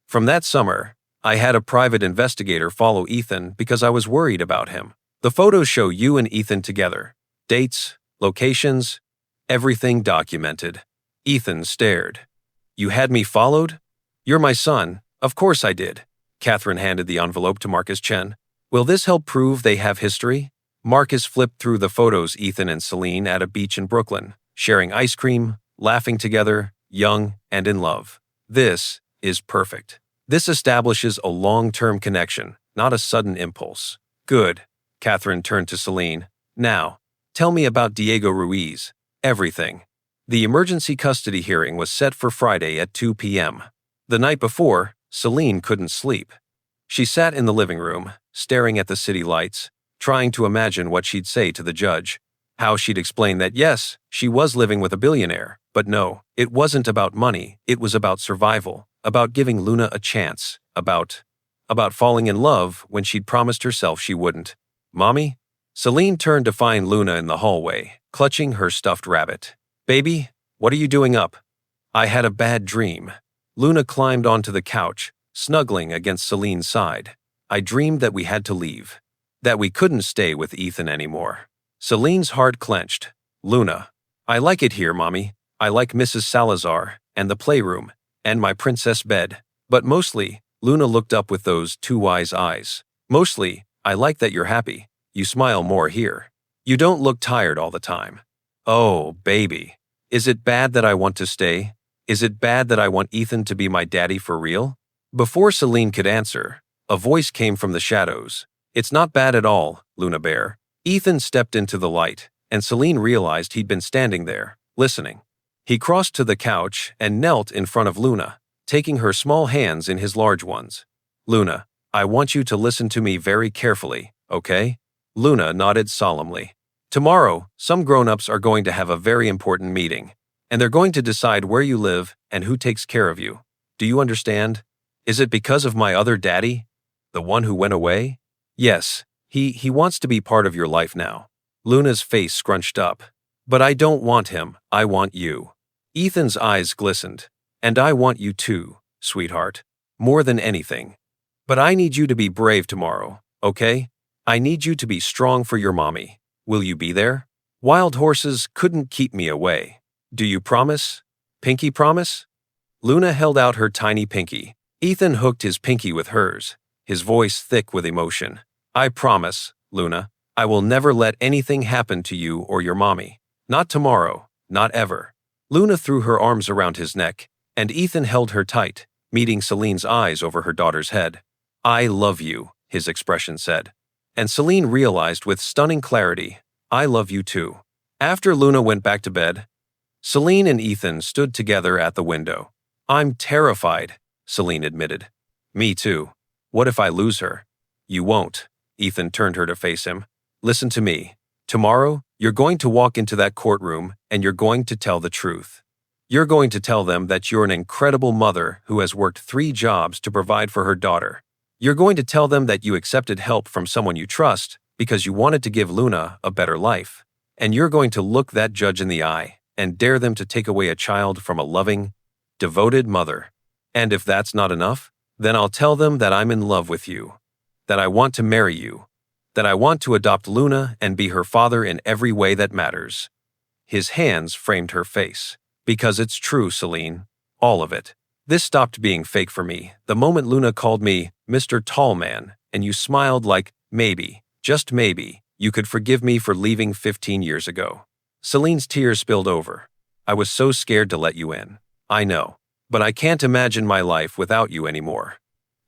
From that summer, I had a private investigator follow Ethan because I was worried about him. The photos show you and Ethan together. Dates, locations, everything documented. Ethan stared. You had me followed? You're my son. Of course I did. Catherine handed the envelope to Marcus Chen. Will this help prove they have history? Marcus flipped through the photos. Ethan and Celine at a beach in Brooklyn, sharing ice cream, laughing together, young and in love. This is perfect. This establishes a long-term connection, not a sudden impulse. Good. Catherine turned to Celine. Now, tell me about Diego Ruiz. Everything. The emergency custody hearing was set for Friday at 2 p.m. The night before, Celine couldn't sleep. She sat in the living room, staring at the city lights, trying to imagine what she'd say to the judge. How she'd explain that yes, she was living with a billionaire, but no, it wasn't about money, it was about survival, about giving Luna a chance, about falling in love when she'd promised herself she wouldn't. Mommy? Celine turned to find Luna in the hallway, clutching her stuffed rabbit. Baby, what are you doing up? I had a bad dream. Luna climbed onto the couch, snuggling against Celine's side. I dreamed that we had to leave. That we couldn't stay with Ethan anymore. Celine's heart clenched. Luna. I like it here, Mommy. I like Mrs. Salazar, and the playroom, and my princess bed. But mostly, Luna looked up with those 2 wise eyes. Mostly, I like that you're happy. You smile more here. You don't look tired all the time. Oh, baby. Is it bad that I want to stay? Is it bad that I want Ethan to be my daddy for real? Before Celine could answer, a voice came from the shadows. It's not bad at all, Luna Bear. Ethan stepped into the light, and Celine realized he'd been standing there, listening. He crossed to the couch and knelt in front of Luna, taking her small hands in his large ones. Luna, I want you to listen to me very carefully, okay? Luna nodded solemnly. Tomorrow, some grown-ups are going to have a very important meeting, and they're going to decide where you live and who takes care of you. Do you understand? Is it because of my other daddy? The one who went away? Yes, he wants to be part of your life now. Luna's face scrunched up. But I don't want him, I want you. Ethan's eyes glistened. And I want you too, sweetheart. more than anything. But I need you to be brave tomorrow, okay? I need you to be strong for your mommy. Will you be there? Wild horses couldn't keep me away. Do you promise? Pinky promise? Luna held out her tiny pinky. Ethan hooked his pinky with hers, his voice thick with emotion. I promise, Luna, I will never let anything happen to you or your mommy. Not tomorrow, not ever. Luna threw her arms around his neck, and Ethan held her tight, meeting Celine's eyes over her daughter's head. I love you, his expression said. And Celine realized with stunning clarity, I love you too. After Luna went back to bed, Celine and Ethan stood together at the window. I'm terrified, Celine admitted. Me too. What if I lose her? You won't. Ethan turned her to face him. Listen to me. Tomorrow, you're going to walk into that courtroom and you're going to tell the truth. You're going to tell them that you're an incredible mother who has worked 3 jobs to provide for her daughter. You're going to tell them that you accepted help from someone you trust because you wanted to give Luna a better life. And you're going to look that judge in the eye and dare them to take away a child from a loving, devoted mother. And if that's not enough, then I'll tell them that I'm in love with you, that I want to marry you, that I want to adopt Luna and be her father in every way that matters. His hands framed her face. Because it's true, Celine. All of it. This stopped being fake for me the moment Luna called me Mr. Tallman, and you smiled like, maybe, just maybe, you could forgive me for leaving 15 years ago. Celine's tears spilled over. I was so scared to let you in. I know. But I can't imagine my life without you anymore.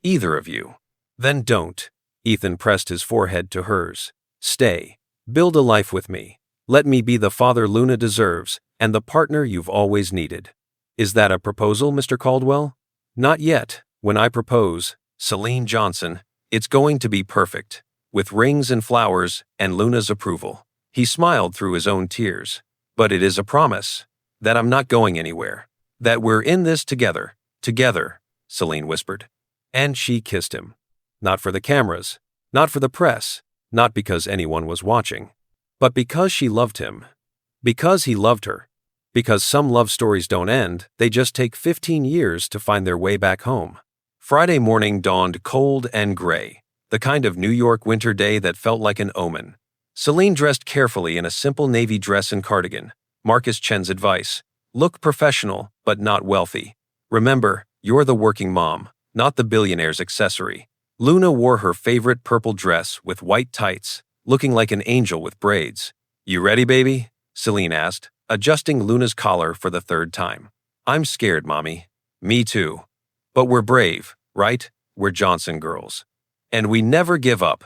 Either of you. Then don't. Ethan pressed his forehead to hers. Stay. Build a life with me. Let me be the father Luna deserves and the partner you've always needed. Is that a proposal, Mr. Caldwell? Not yet. When I propose, Celine Johnson, it's going to be perfect, with rings and flowers and Luna's approval. He smiled through his own tears. But it is a promise that I'm not going anywhere, that we're in this together, Celine whispered. And she kissed him. Not for the cameras, not for the press, not because anyone was watching, but because she loved him. Because he loved her. Because some love stories don't end, they just take 15 years to find their way back home. Friday morning dawned cold and gray, the kind of New York winter day that felt like an omen. Celine dressed carefully in a simple navy dress and cardigan. Marcus Chen's advice: look professional, but not wealthy. Remember, you're the working mom, not the billionaire's accessory. Luna wore her favorite purple dress with white tights, looking like an angel with braids. You ready, baby? Celine asked, adjusting Luna's collar for the 3rd time. I'm scared, Mommy. Me too. But we're brave, right? We're Johnson girls. And we never give up.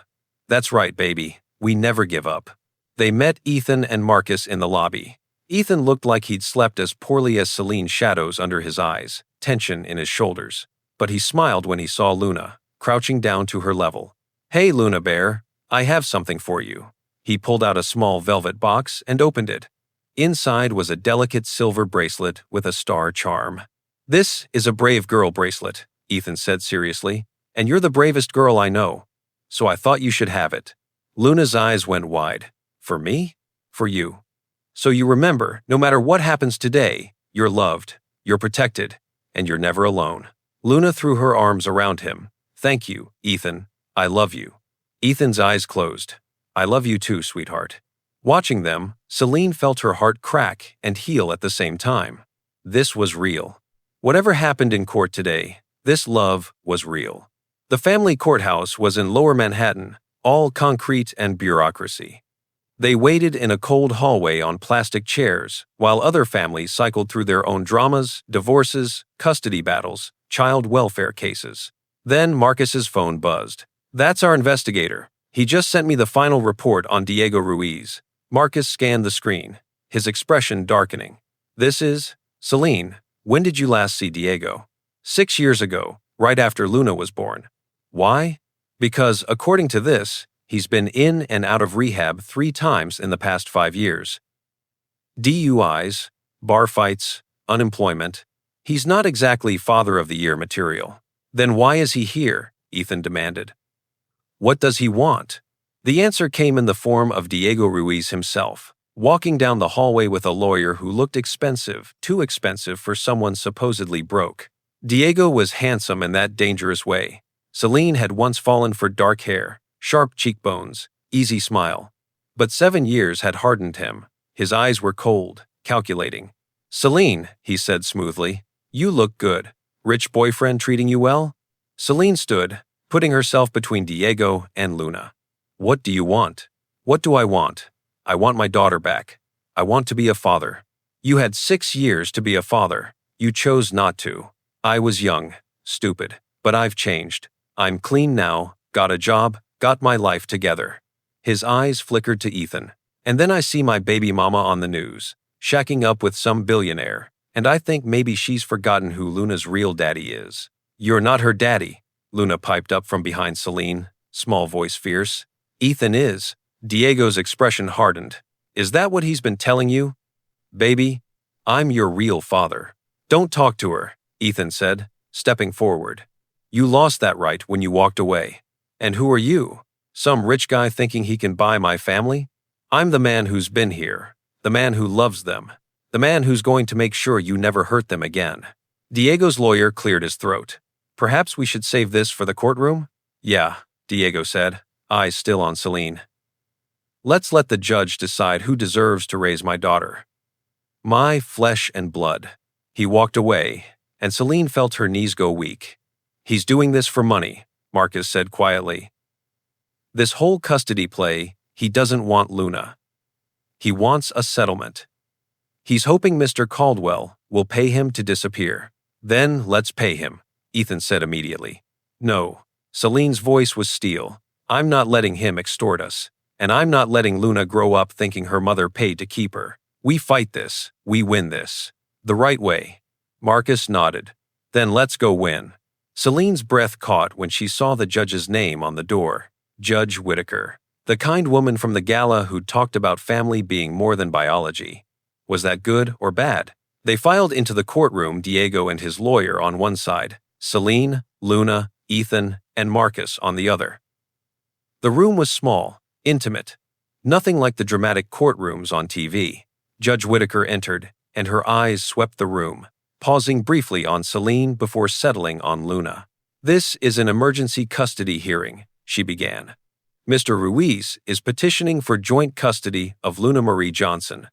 That's right, baby. We never give up. They met Ethan and Marcus in the lobby. Ethan looked like he'd slept as poorly as Celine's shadows under his eyes, tension in his shoulders. But he smiled when he saw Luna, crouching down to her level. Hey, Luna Bear, I have something for you. He pulled out a small velvet box and opened it. Inside was a delicate silver bracelet with a star charm. This is a brave girl bracelet, Ethan said seriously, and you're the bravest girl I know. So I thought you should have it. Luna's eyes went wide. For me? For you. So you remember, no matter what happens today, you're loved, you're protected, and you're never alone. Luna threw her arms around him. Thank you, Ethan. I love you. Ethan's eyes closed. I love you too, sweetheart. Watching them, Celine felt her heart crack and heal at the same time. This was real. Whatever happened in court today, this love was real. The family courthouse was in Lower Manhattan, all concrete and bureaucracy. They waited in a cold hallway on plastic chairs, while other families cycled through their own dramas, divorces, custody battles, child welfare cases. Then Marcus's phone buzzed. That's our investigator. He just sent me the final report on Diego Ruiz. Marcus scanned the screen, his expression darkening. This is Celine. When did you last see Diego? 6 years ago, right after Luna was born. Why? Because, according to this, he's been in and out of rehab 3 times in the past 5 years. DUIs, bar fights, unemployment. He's not exactly Father of the Year material. Then why is he here? Ethan demanded. What does he want? The answer came in the form of Diego Ruiz himself, walking down the hallway with a lawyer who looked expensive, too expensive for someone supposedly broke. Diego was handsome in that dangerous way. Celine had once fallen for dark hair, sharp cheekbones, easy smile. But 7 years had hardened him. His eyes were cold, calculating. "Celine," he said smoothly, "you look good. Rich boyfriend treating you well?" Celine stood, putting herself between Diego and Luna. "What do you want?" "What do I want? I want my daughter back. I want to be a father." "You had 6 years to be a father. You chose not to." "I was young, stupid, but I've changed. I'm clean now, got a job, got my life together." His eyes flickered to Ethan. "And then I see my baby mama on the news, shacking up with some billionaire, and I think maybe she's forgotten who Luna's real daddy is." "You're not her daddy," Luna piped up from behind Celine, small voice fierce. "Ethan is." Diego's expression hardened. "Is that what he's been telling you?" "Baby, I'm your real father." "Don't talk to her," Ethan said, stepping forward. "You lost that right when you walked away." "And who are you? Some rich guy thinking he can buy my family?" "I'm the man who's been here, the man who loves them, the man who's going to make sure you never hurt them again." Diego's lawyer cleared his throat. "Perhaps we should save this for the courtroom?" "Yeah," Diego said, eyes still on Celine. "Let's let the judge decide who deserves to raise my daughter. My flesh and blood." He walked away, and Celine felt her knees go weak. "He's doing this for money," Marcus said quietly. "This whole custody play, he doesn't want Luna. He wants a settlement. He's hoping Mr. Caldwell will pay him to disappear." "Then let's pay him," Ethan said immediately. "No." Celine's voice was steel. "I'm not letting him extort us. And I'm not letting Luna grow up thinking her mother paid to keep her. We fight this. We win this. The right way." Marcus nodded. "Then let's go win." Celine's breath caught when she saw the judge's name on the door. Judge Whitaker. The kind woman from the gala who'd talked about family being more than biology. Was that good or bad? They filed into the courtroom, Diego and his lawyer on one side, Celine, Luna, Ethan, and Marcus on the other. The room was small, intimate. Nothing like the dramatic courtrooms on TV. Judge Whitaker entered, and her eyes swept the room, pausing briefly on Celine before settling on Luna. "This is an emergency custody hearing," she began. "Mr. Ruiz is petitioning for joint custody of Luna Marie Johnson.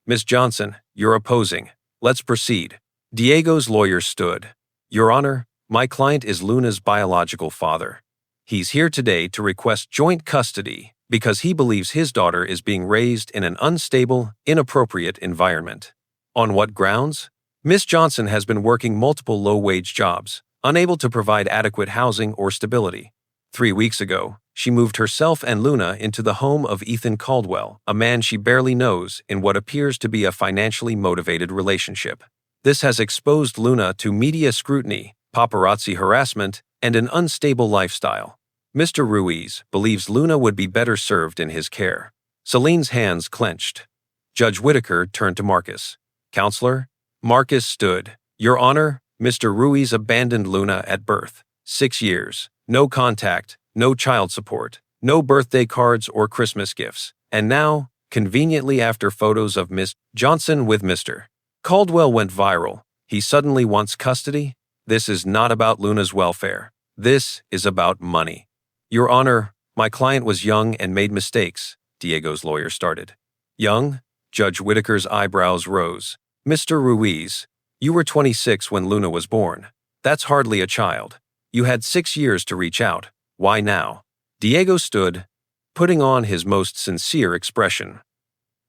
Miss Johnson, you're opposing. Let's proceed." Diego's lawyer stood. "Your Honor, my client is Luna's biological father. He's here today to request joint custody because he believes his daughter is being raised in an unstable, inappropriate environment." "On what grounds?" "Miss Johnson has been working multiple low-wage jobs, unable to provide adequate housing or stability. 3 weeks ago, she moved herself and Luna into the home of Ethan Caldwell, a man she barely knows, in what appears to be a financially motivated relationship. This has exposed Luna to media scrutiny, paparazzi harassment, and an unstable lifestyle. Mr. Ruiz believes Luna would be better served in his care." Celine's hands clenched. Judge Whitaker turned to Marcus. "Counselor?" Marcus stood. "Your Honor, Mr. Ruiz abandoned Luna at birth. 6 years. No contact, no child support, no birthday cards or Christmas gifts. And now, conveniently after photos of Miss Johnson with Mr. Caldwell went viral, he suddenly wants custody? This is not about Luna's welfare. This is about money." "Your Honor, my client was young and made mistakes," Diego's lawyer started. "Young?" Judge Whitaker's eyebrows rose. "Mr. Ruiz, you were 26 when Luna was born. That's hardly a child. You had 6 years to reach out. Why now?" Diego stood, putting on his most sincere expression.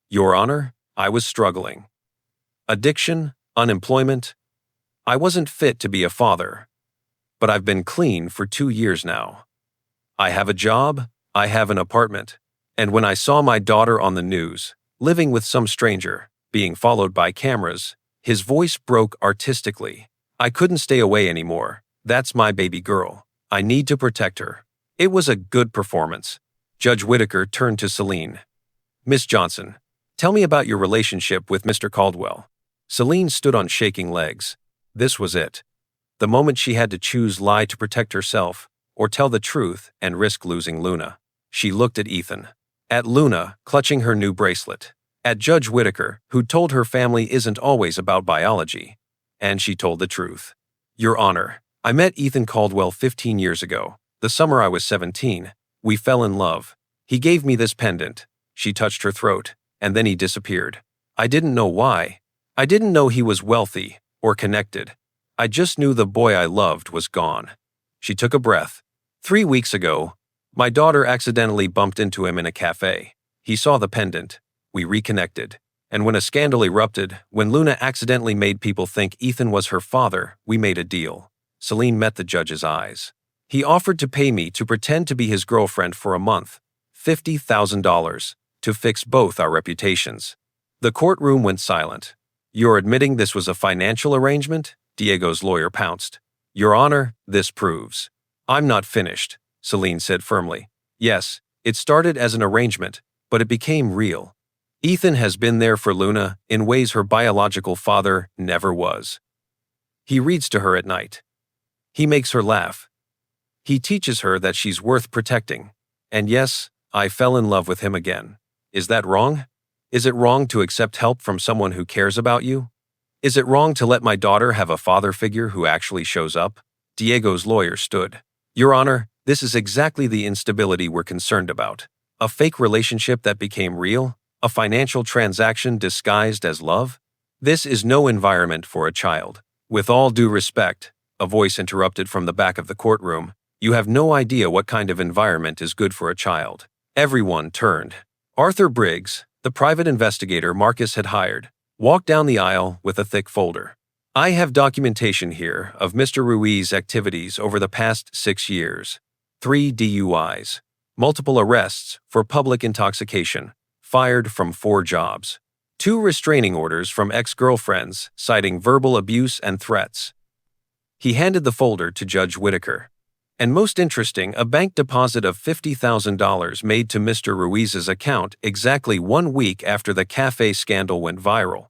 "Your Honor, I was struggling. Addiction, unemployment. I wasn't fit to be a father. But I've been clean for 2 years now. I have a job, I have an apartment. And when I saw my daughter on the news, living with some stranger, being followed by cameras," his voice broke artistically, "I couldn't stay away anymore. That's my baby girl. I need to protect her." It was a good performance. Judge Whitaker turned to Celine. "Miss Johnson, tell me about your relationship with Mr. Caldwell." Celine stood on shaking legs. This was it. The moment she had to choose lie to protect herself, or tell the truth and risk losing Luna. She looked at Ethan. At Luna, clutching her new bracelet. At Judge Whitaker, who told her family isn't always about biology. And she told the truth. Your Honor, I met Ethan Caldwell 15 years ago. The summer I was 17. We fell in love. He gave me this pendant. She touched her throat, and then he disappeared. I didn't know why. I didn't know he was wealthy or connected. I just knew the boy I loved was gone. She took a breath. 3 weeks ago, my daughter accidentally bumped into him in a café. He saw the pendant. We reconnected. And when a scandal erupted, when Luna accidentally made people think Ethan was her father, we made a deal. Celine met the judge's eyes. He offered to pay me to pretend to be his girlfriend for a month, $50,000, to fix both our reputations. The courtroom went silent. You're admitting this was a financial arrangement? Diego's lawyer pounced. Your Honor, this proves. I'm not finished, Celine said firmly. Yes, it started as an arrangement, but it became real. Ethan has been there for Luna in ways her biological father never was. He reads to her at night. He makes her laugh. He teaches her that she's worth protecting. And yes, I fell in love with him again. Is that wrong? Is it wrong to accept help from someone who cares about you? Is it wrong to let my daughter have a father figure who actually shows up? Diego's lawyer stood. Your Honor, this is exactly the instability we're concerned about. A fake relationship that became real? A financial transaction disguised as love? This is no environment for a child. With all due respect, a voice interrupted from the back of the courtroom. You have no idea what kind of environment is good for a child. Everyone turned. Arthur Briggs, the private investigator Marcus had hired, walked down the aisle with a thick folder. I have documentation here of Mr. Ruiz's activities over the past 6 years. 3 DUIs, multiple arrests for public intoxication, fired from 4 jobs, 2 restraining orders from ex-girlfriends citing verbal abuse and threats. He handed the folder to Judge Whitaker. And most interesting, a bank deposit of $50,000 made to Mr. Ruiz's account exactly 1 week after the cafe scandal went viral.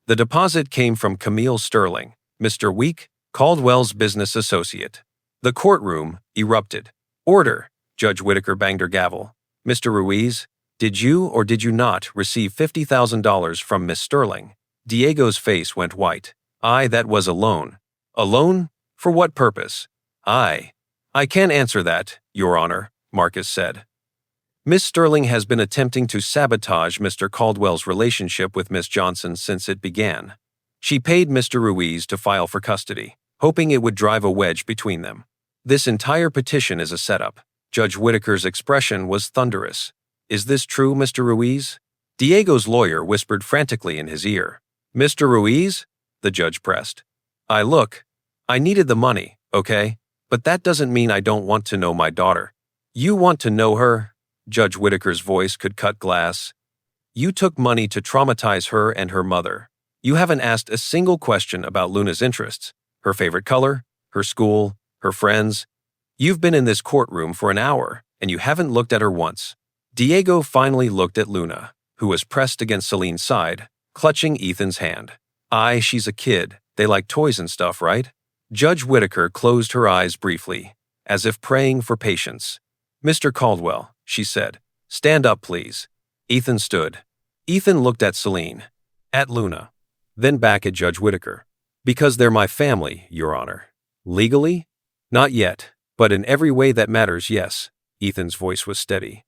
The deposit came from Camille Sterling, Mr. Week, Caldwell's business associate. The courtroom erupted. Order! Judge Whitaker banged her gavel. Mr. Ruiz, did you or did you not receive $50,000 from Miss Sterling? Diego's face went white. That was a loan. A loan? For what purpose? I can't answer that, Your Honor, Marcus said. Miss Sterling has been attempting to sabotage Mr. Caldwell's relationship with Miss Johnson since it began. She paid Mr. Ruiz to file for custody, hoping it would drive a wedge between them. This entire petition is a setup. Judge Whitaker's expression was thunderous. Is this true, Mr. Ruiz? Diego's lawyer whispered frantically in his ear. Mr. Ruiz? The judge pressed. I needed the money, okay? But that doesn't mean I don't want to know my daughter. You want to know her? Judge Whitaker's voice could cut glass. You took money to traumatize her and her mother. You haven't asked a single question about Luna's interests, her favorite color, her school, her friends. You've been in this courtroom for an hour, and you haven't looked at her once. Diego finally looked at Luna, who was pressed against Celine's side, clutching Ethan's hand. She's a kid. They like toys and stuff, right? Judge Whitaker closed her eyes briefly, as if praying for patience. Mr. Caldwell, she said, stand up, please. Ethan stood. Ethan looked at Celine, at Luna, then back at Judge Whitaker. Because they're my family, Your Honor. Legally? Not yet, but in every way that matters, yes. Ethan's voice was steady.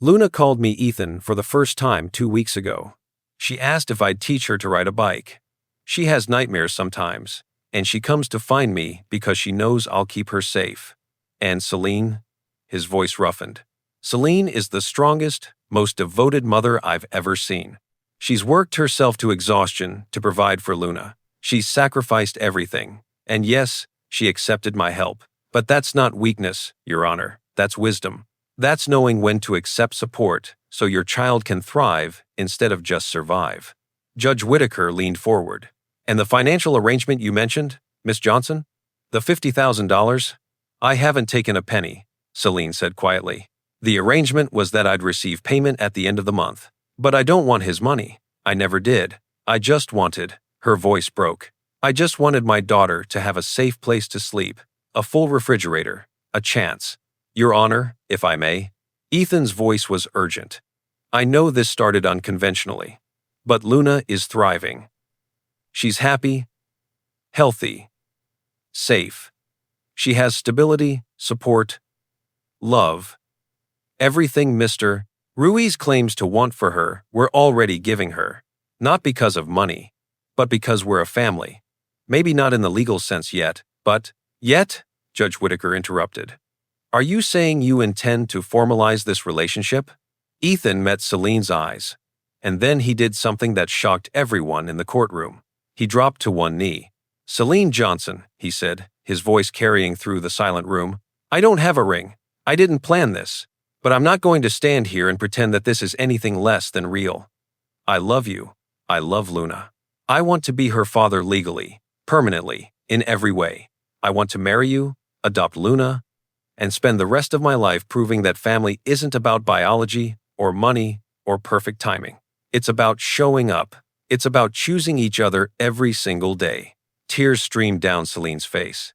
Luna called me Ethan for the first time 2 weeks ago. She asked if I'd teach her to ride a bike. She has nightmares sometimes, and she comes to find me because she knows I'll keep her safe. And Celine? His voice roughened. Celine is the strongest, most devoted mother I've ever seen. She's worked herself to exhaustion to provide for Luna. She's sacrificed everything. And yes, she accepted my help. But that's not weakness, Your Honor. That's wisdom. That's knowing when to accept support so your child can thrive instead of just survive. Judge Whitaker leaned forward. And the financial arrangement you mentioned, Miss Johnson? The $50,000? I haven't taken a penny, Celine said quietly. The arrangement was that I'd receive payment at the end of the month. But I don't want his money. I never did. I just wanted, her voice broke. I just wanted my daughter to have a safe place to sleep, a full refrigerator, a chance. Your Honor, if I may. Ethan's voice was urgent. I know this started unconventionally, but Luna is thriving. She's happy, healthy, safe. She has stability, support, love. Everything Mr. Ruiz claims to want for her, we're already giving her. Not because of money, but because we're a family. Maybe not in the legal sense yet, but, yet, Judge Whitaker interrupted. Are you saying you intend to formalize this relationship? Ethan met Celine's eyes, and then he did something that shocked everyone in the courtroom. He dropped to one knee. Celine Johnson, he said, his voice carrying through the silent room. I don't have a ring. I didn't plan this. But I'm not going to stand here and pretend that this is anything less than real. I love you. I love Luna. I want to be her father legally, permanently, in every way. I want to marry you, adopt Luna, and spend the rest of my life proving that family isn't about biology or money or perfect timing. It's about showing up. It's about choosing each other every single day. Tears streamed down Celine's face.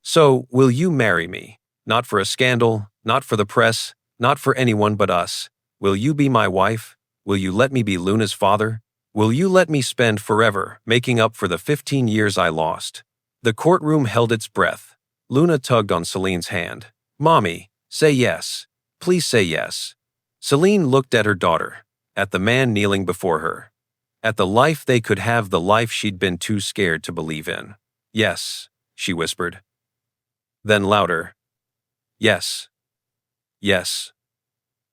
So, will you marry me? Not for a scandal, not for the press, not for anyone but us. Will you be my wife? Will you let me be Luna's father? Will you let me spend forever making up for the 15 years I lost? The courtroom held its breath. Luna tugged on Celine's hand. Mommy, say yes. Please say yes. Celine looked at her daughter, at the man kneeling before her, at the life they could have, the life she'd been too scared to believe in. Yes, she whispered. Then louder. Yes. Yes.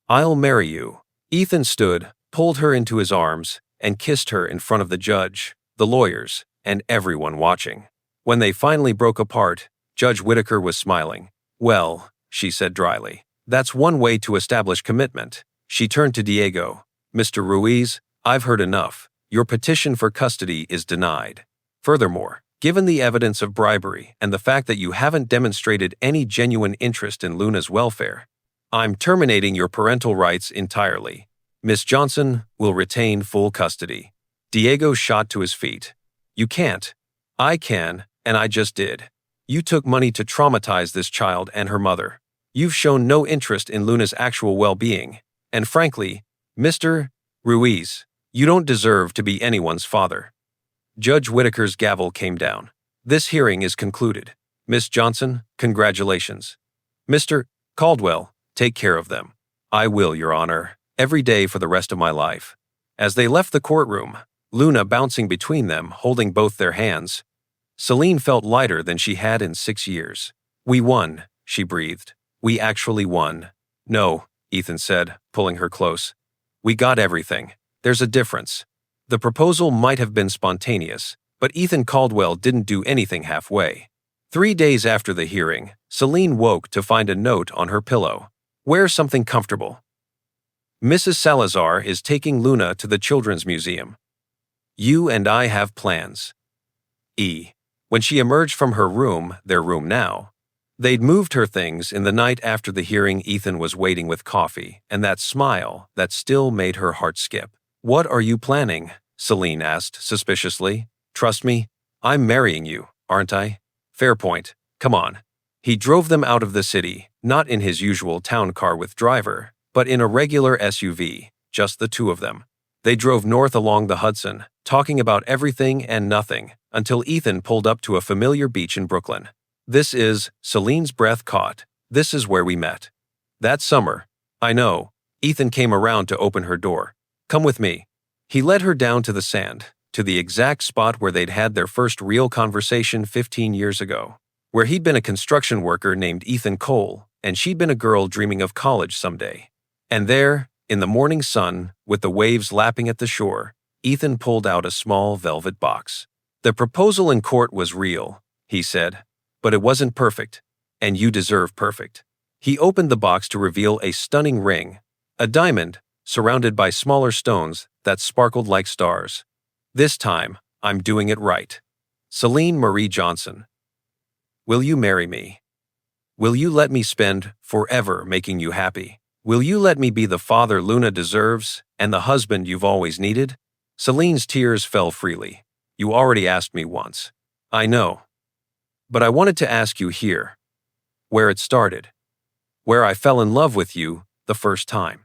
I'll marry you. Ethan stood, pulled her into his arms, and kissed her in front of the judge, the lawyers, and everyone watching. When they finally broke apart, Judge Whitaker was smiling. Well, she said dryly, that's one way to establish commitment. She turned to Diego. Mr. Ruiz, I've heard enough. Your petition for custody is denied. Furthermore, given the evidence of bribery and the fact that you haven't demonstrated any genuine interest in Luna's welfare, I'm terminating your parental rights entirely. Miss Johnson will retain full custody. Diego shot to his feet. You can't. I can, and I just did. You took money to traumatize this child and her mother. You've shown no interest in Luna's actual well-being. And frankly, Mr. Ruiz, you don't deserve to be anyone's father. Judge Whitaker's gavel came down. This hearing is concluded. Miss Johnson, congratulations. Mr. Caldwell, take care of them. I will, Your Honor, every day for the rest of my life. As they left the courtroom, Luna bouncing between them, holding both their hands, Celine felt lighter than she had in 6 years. We won, she breathed. We actually won. No, Ethan said, pulling her close. We got everything. There's a difference. The proposal might have been spontaneous, but Ethan Caldwell didn't do anything halfway. 3 days after the hearing, Celine woke to find a note on her pillow. Wear something comfortable. Mrs. Salazar is taking Luna to the Children's Museum. You and I have plans. E. When she emerged from her room, their room now, they'd moved her things in the night after the hearing. Ethan was waiting with coffee, and that smile that still made her heart skip. What are you planning? Celine asked suspiciously. Trust me, I'm marrying you, aren't I? Fair point. Come on. He drove them out of the city, not in his usual town car with driver, but in a regular SUV, just the two of them. They drove north along the Hudson, talking about everything and nothing, until Ethan pulled up to a familiar beach in Brooklyn. This is, Celine's breath caught. This is where we met. That summer. I know. Ethan came around to open her door. Come with me. He led her down to the sand, to the exact spot where they'd had their first real conversation 15 years ago, where he'd been a construction worker named Ethan Cole, and she'd been a girl dreaming of college someday. And there, in the morning sun, with the waves lapping at the shore, Ethan pulled out a small velvet box. The proposal in court was real, he said, but it wasn't perfect, and you deserve perfect. He opened the box to reveal a stunning ring, a diamond, surrounded by smaller stones that sparkled like stars. This time, I'm doing it right. Celine Marie Johnson. Will you marry me? Will you let me spend forever making you happy? Will you let me be the father Luna deserves and the husband you've always needed? Celine's tears fell freely. You already asked me once. I know. But I wanted to ask you here. Where it started. Where I fell in love with you the first time.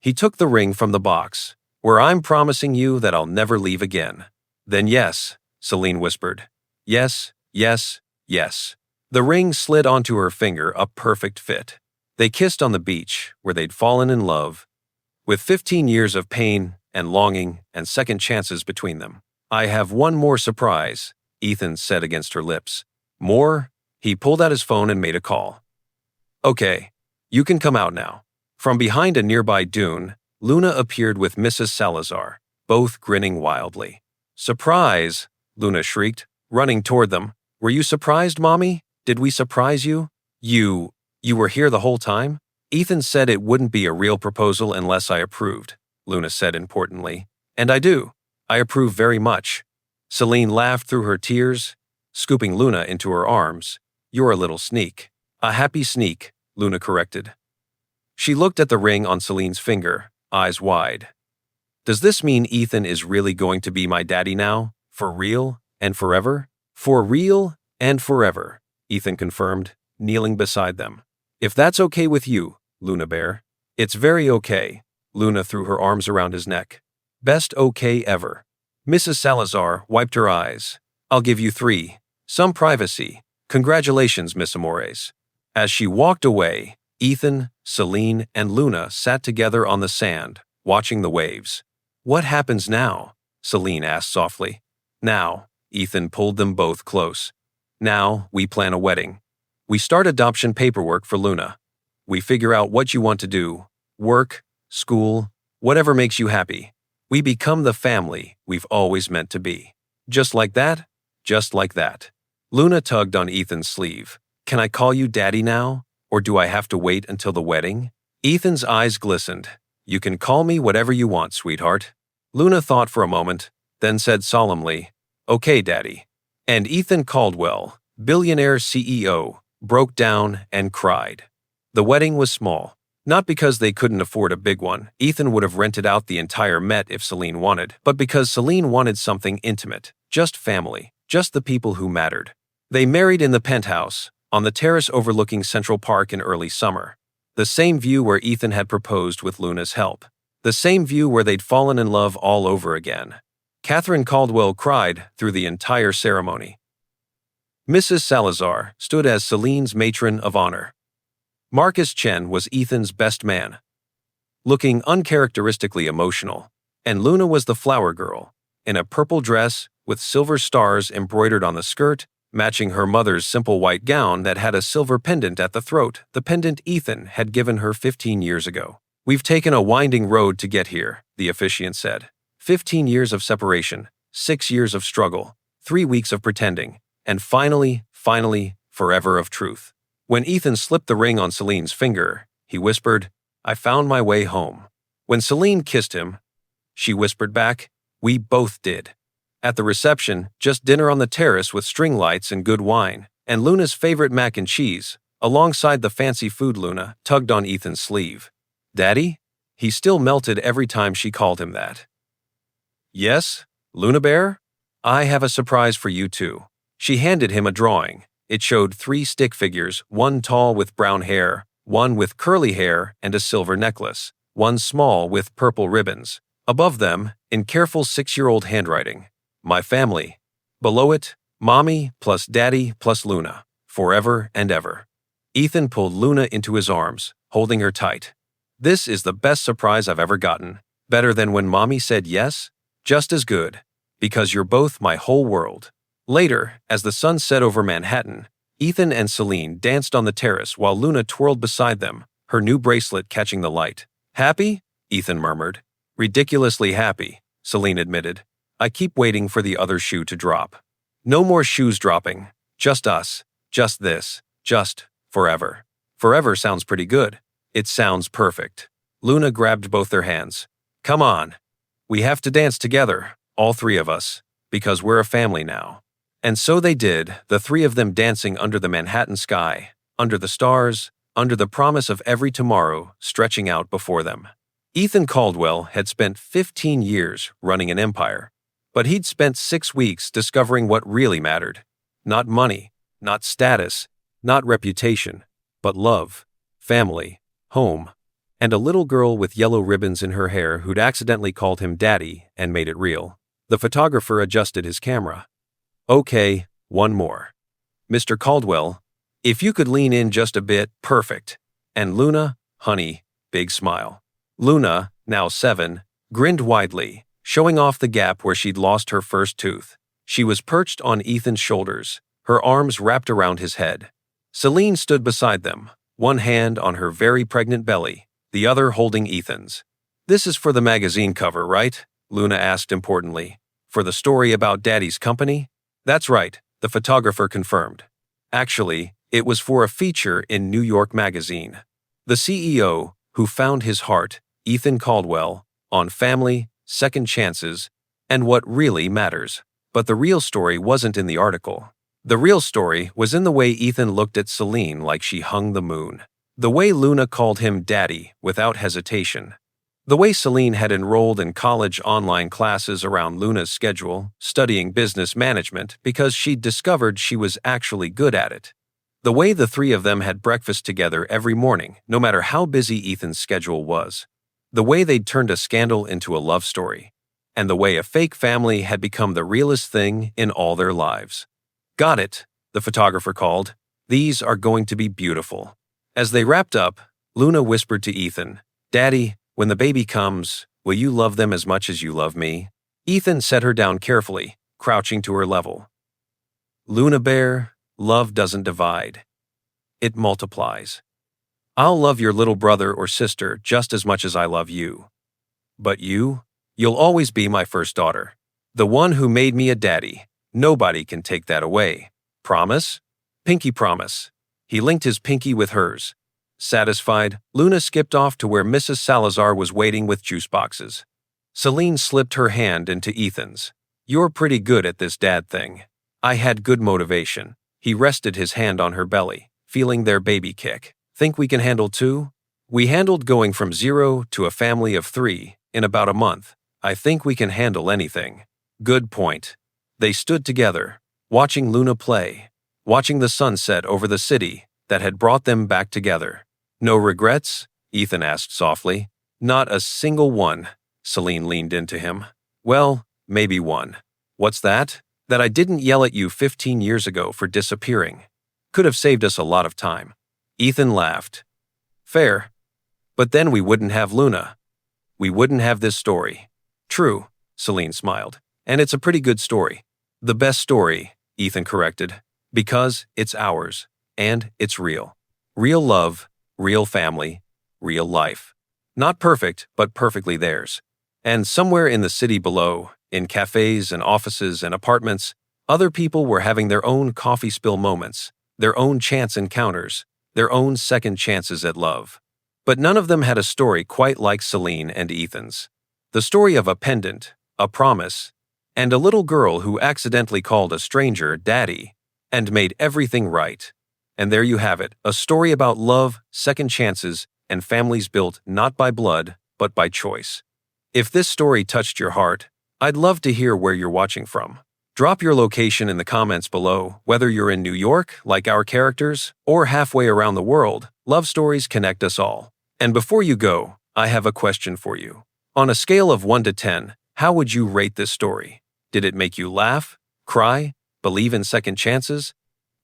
He took the ring from the box. Where I'm promising you that I'll never leave again. Then yes, Celine whispered. Yes, Yes, yes. The ring slid onto her finger, a perfect fit. They kissed on the beach, where they'd fallen in love, with 15 years of pain and longing and second chances between them. I have one more surprise, Ethan said against her lips. More? He pulled out his phone and made a call. Okay, you can come out now. From behind a nearby dune, Luna appeared with Mrs. Salazar, both grinning wildly. Surprise! Luna shrieked, running toward them. Were you surprised, Mommy? Did we surprise you? You were here the whole time? Ethan said it wouldn't be a real proposal unless I approved, Luna said importantly. And I do. I approve very much. Celine laughed through her tears, scooping Luna into her arms. You're a little sneak. A happy sneak, Luna corrected. She looked at the ring on Celine's finger, eyes wide. Does this mean Ethan is really going to be my daddy now? For real and forever? For real and forever, Ethan confirmed, kneeling beside them. If that's okay with you, Luna Bear. It's very okay. Luna threw her arms around his neck. Best okay ever. Mrs. Salazar wiped her eyes. I'll give you 3. Some privacy. Congratulations, Miss Amores. As she walked away, Ethan, Celine, and Luna sat together on the sand, watching the waves. What happens now? Celine asked softly. Now, Ethan pulled them both close. Now, we plan a wedding. We start adoption paperwork for Luna. We figure out what you want to do. Work, school, whatever makes you happy. We become the family we've always meant to be. Just like that? Just like that. Luna tugged on Ethan's sleeve. Can I call you Daddy now? Or do I have to wait until the wedding? Ethan's eyes glistened. You can call me whatever you want, sweetheart. Luna thought for a moment, then said solemnly, Okay, Daddy. And Ethan Caldwell, Billionaire CEO, broke down and cried. The wedding was small. Not because they couldn't afford a big one. Ethan would have rented out the entire Met if Celine wanted, but because Celine wanted something intimate, just family, just the people who mattered. They married in the penthouse, on the terrace overlooking Central Park in early summer. The same view where Ethan had proposed with Luna's help. The same view where they'd fallen in love all over again. Catherine Caldwell cried through the entire ceremony. Mrs. Salazar stood as Celine's matron of honor. Marcus Chen was Ethan's best man, looking uncharacteristically emotional, and Luna was the flower girl, in a purple dress with silver stars embroidered on the skirt, matching her mother's simple white gown that had a silver pendant at the throat, the pendant Ethan had given her 15 years ago. We've taken a winding road to get here, the officiant said. 15 years of separation, 6 years of struggle, 3 weeks of pretending, and finally, forever of truth. When Ethan slipped the ring on Celine's finger, he whispered, I found my way home. When Celine kissed him, she whispered back, we both did. At the reception, just dinner on the terrace with string lights and good wine, and Luna's favorite mac and cheese, alongside the fancy food. Luna tugged on Ethan's sleeve. Daddy? He still melted every time she called him that. Yes, Luna Bear? I have a surprise for you too. She handed him a drawing. It showed 3 stick figures, one tall with brown hair, one with curly hair and a silver necklace, one small with purple ribbons. Above them, in careful 6-year-old handwriting, my family. Below it, Mommy plus Daddy plus Luna, forever and ever. Ethan pulled Luna into his arms, holding her tight. This is the best surprise I've ever gotten. Better than when Mommy said yes? Just as good. Because you're both my whole world. Later, as the sun set over Manhattan, Ethan and Celine danced on the terrace while Luna twirled beside them, her new bracelet catching the light. Happy? Ethan murmured. Ridiculously happy, Celine admitted. I keep waiting for the other shoe to drop. No more shoes dropping. Just us. Just this. Just forever. Forever sounds pretty good. It sounds perfect. Luna grabbed both their hands. Come on. We have to dance together, all 3 of us, because we're a family now. And so they did, the 3 of them dancing under the Manhattan sky, under the stars, under the promise of every tomorrow stretching out before them. Ethan Caldwell had spent 15 years running an empire, but he'd spent 6 weeks discovering what really mattered. Not money, not status, not reputation, but love, family, home, and a little girl with yellow ribbons in her hair who'd accidentally called him Daddy and made it real. The photographer adjusted his camera. Okay, one more. Mr. Caldwell, if you could lean in just a bit, perfect. And Luna, honey, big smile. Luna, now 7, grinned widely, showing off the gap where she'd lost her first tooth. She was perched on Ethan's shoulders, her arms wrapped around his head. Celine stood beside them, one hand on her very pregnant belly, the other holding Ethan's. "This is for the magazine cover, right?" Luna asked importantly. "For the story about Daddy's company?" "That's right," the photographer confirmed. Actually, it was for a feature in New York Magazine. The CEO, who found his heart, Ethan Caldwell, on family, second chances, and what really matters. But the real story wasn't in the article. The real story was in the way Ethan looked at Celine like she hung the moon. The way Luna called him Daddy without hesitation. The way Celine had enrolled in college online classes around Luna's schedule, studying business management because she'd discovered she was actually good at it. The way the three of them had breakfast together every morning, no matter how busy Ethan's schedule was. The way they'd turned a scandal into a love story. And the way a fake family had become the realest thing in all their lives. "Got it," the photographer called. "These are going to be beautiful." As they wrapped up, Luna whispered to Ethan, "Daddy, when the baby comes, will you love them as much as you love me?" Ethan set her down carefully, crouching to her level. "Luna Bear, love doesn't divide. It multiplies. I'll love your little brother or sister just as much as I love you. But you'll always be my first daughter. The one who made me a daddy. Nobody can take that away. Promise?" "Pinky promise." He linked his pinky with hers. Satisfied, Luna skipped off to where Mrs. Salazar was waiting with juice boxes. Celine slipped her hand into Ethan's. "You're pretty good at this dad thing." "I had good motivation." He rested his hand on her belly, feeling their baby kick. "Think we can handle 2? We handled going from 0 to a family of 3 in about a month. I think we can handle anything." "Good point." They stood together, watching Luna play, watching the sunset over the city that had brought them back together. "No regrets?" Ethan asked softly. "Not a single one." Celine leaned into him. "Well, maybe one." "What's that?" "That I didn't yell at you 15 years ago for disappearing. Could have saved us a lot of time." Ethan laughed. "Fair. But then we wouldn't have Luna. We wouldn't have this story." "True," Celine smiled. "And it's a pretty good story." "The best story," Ethan corrected. "Because it's ours. And it's real. Real love, real family, real life. Not perfect, but perfectly theirs." And somewhere in the city below, in cafes and offices and apartments, other people were having their own coffee spill moments, their own chance encounters, their own second chances at love. But none of them had a story quite like Celine and Ethan's. The story of a pendant, a promise, and a little girl who accidentally called a stranger daddy and made everything right. And there you have it, a story about love, second chances, and families built not by blood, but by choice. If this story touched your heart, I'd love to hear where you're watching from. Drop your location in the comments below, whether you're in New York, like our characters, or halfway around the world. Love stories connect us all. And before you go, I have a question for you. On a scale of 1 to 10, how would you rate this story? Did it make you laugh, cry, believe in second chances?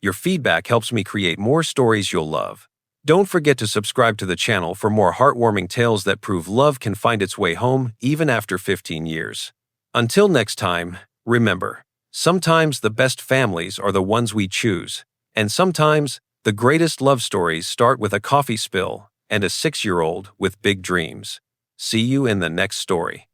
Your feedback helps me create more stories you'll love. Don't forget to subscribe to the channel for more heartwarming tales that prove love can find its way home even after 15 years. Until next time, remember, sometimes the best families are the ones we choose, and sometimes the greatest love stories start with a coffee spill and a 6-year-old with big dreams. See you in the next story.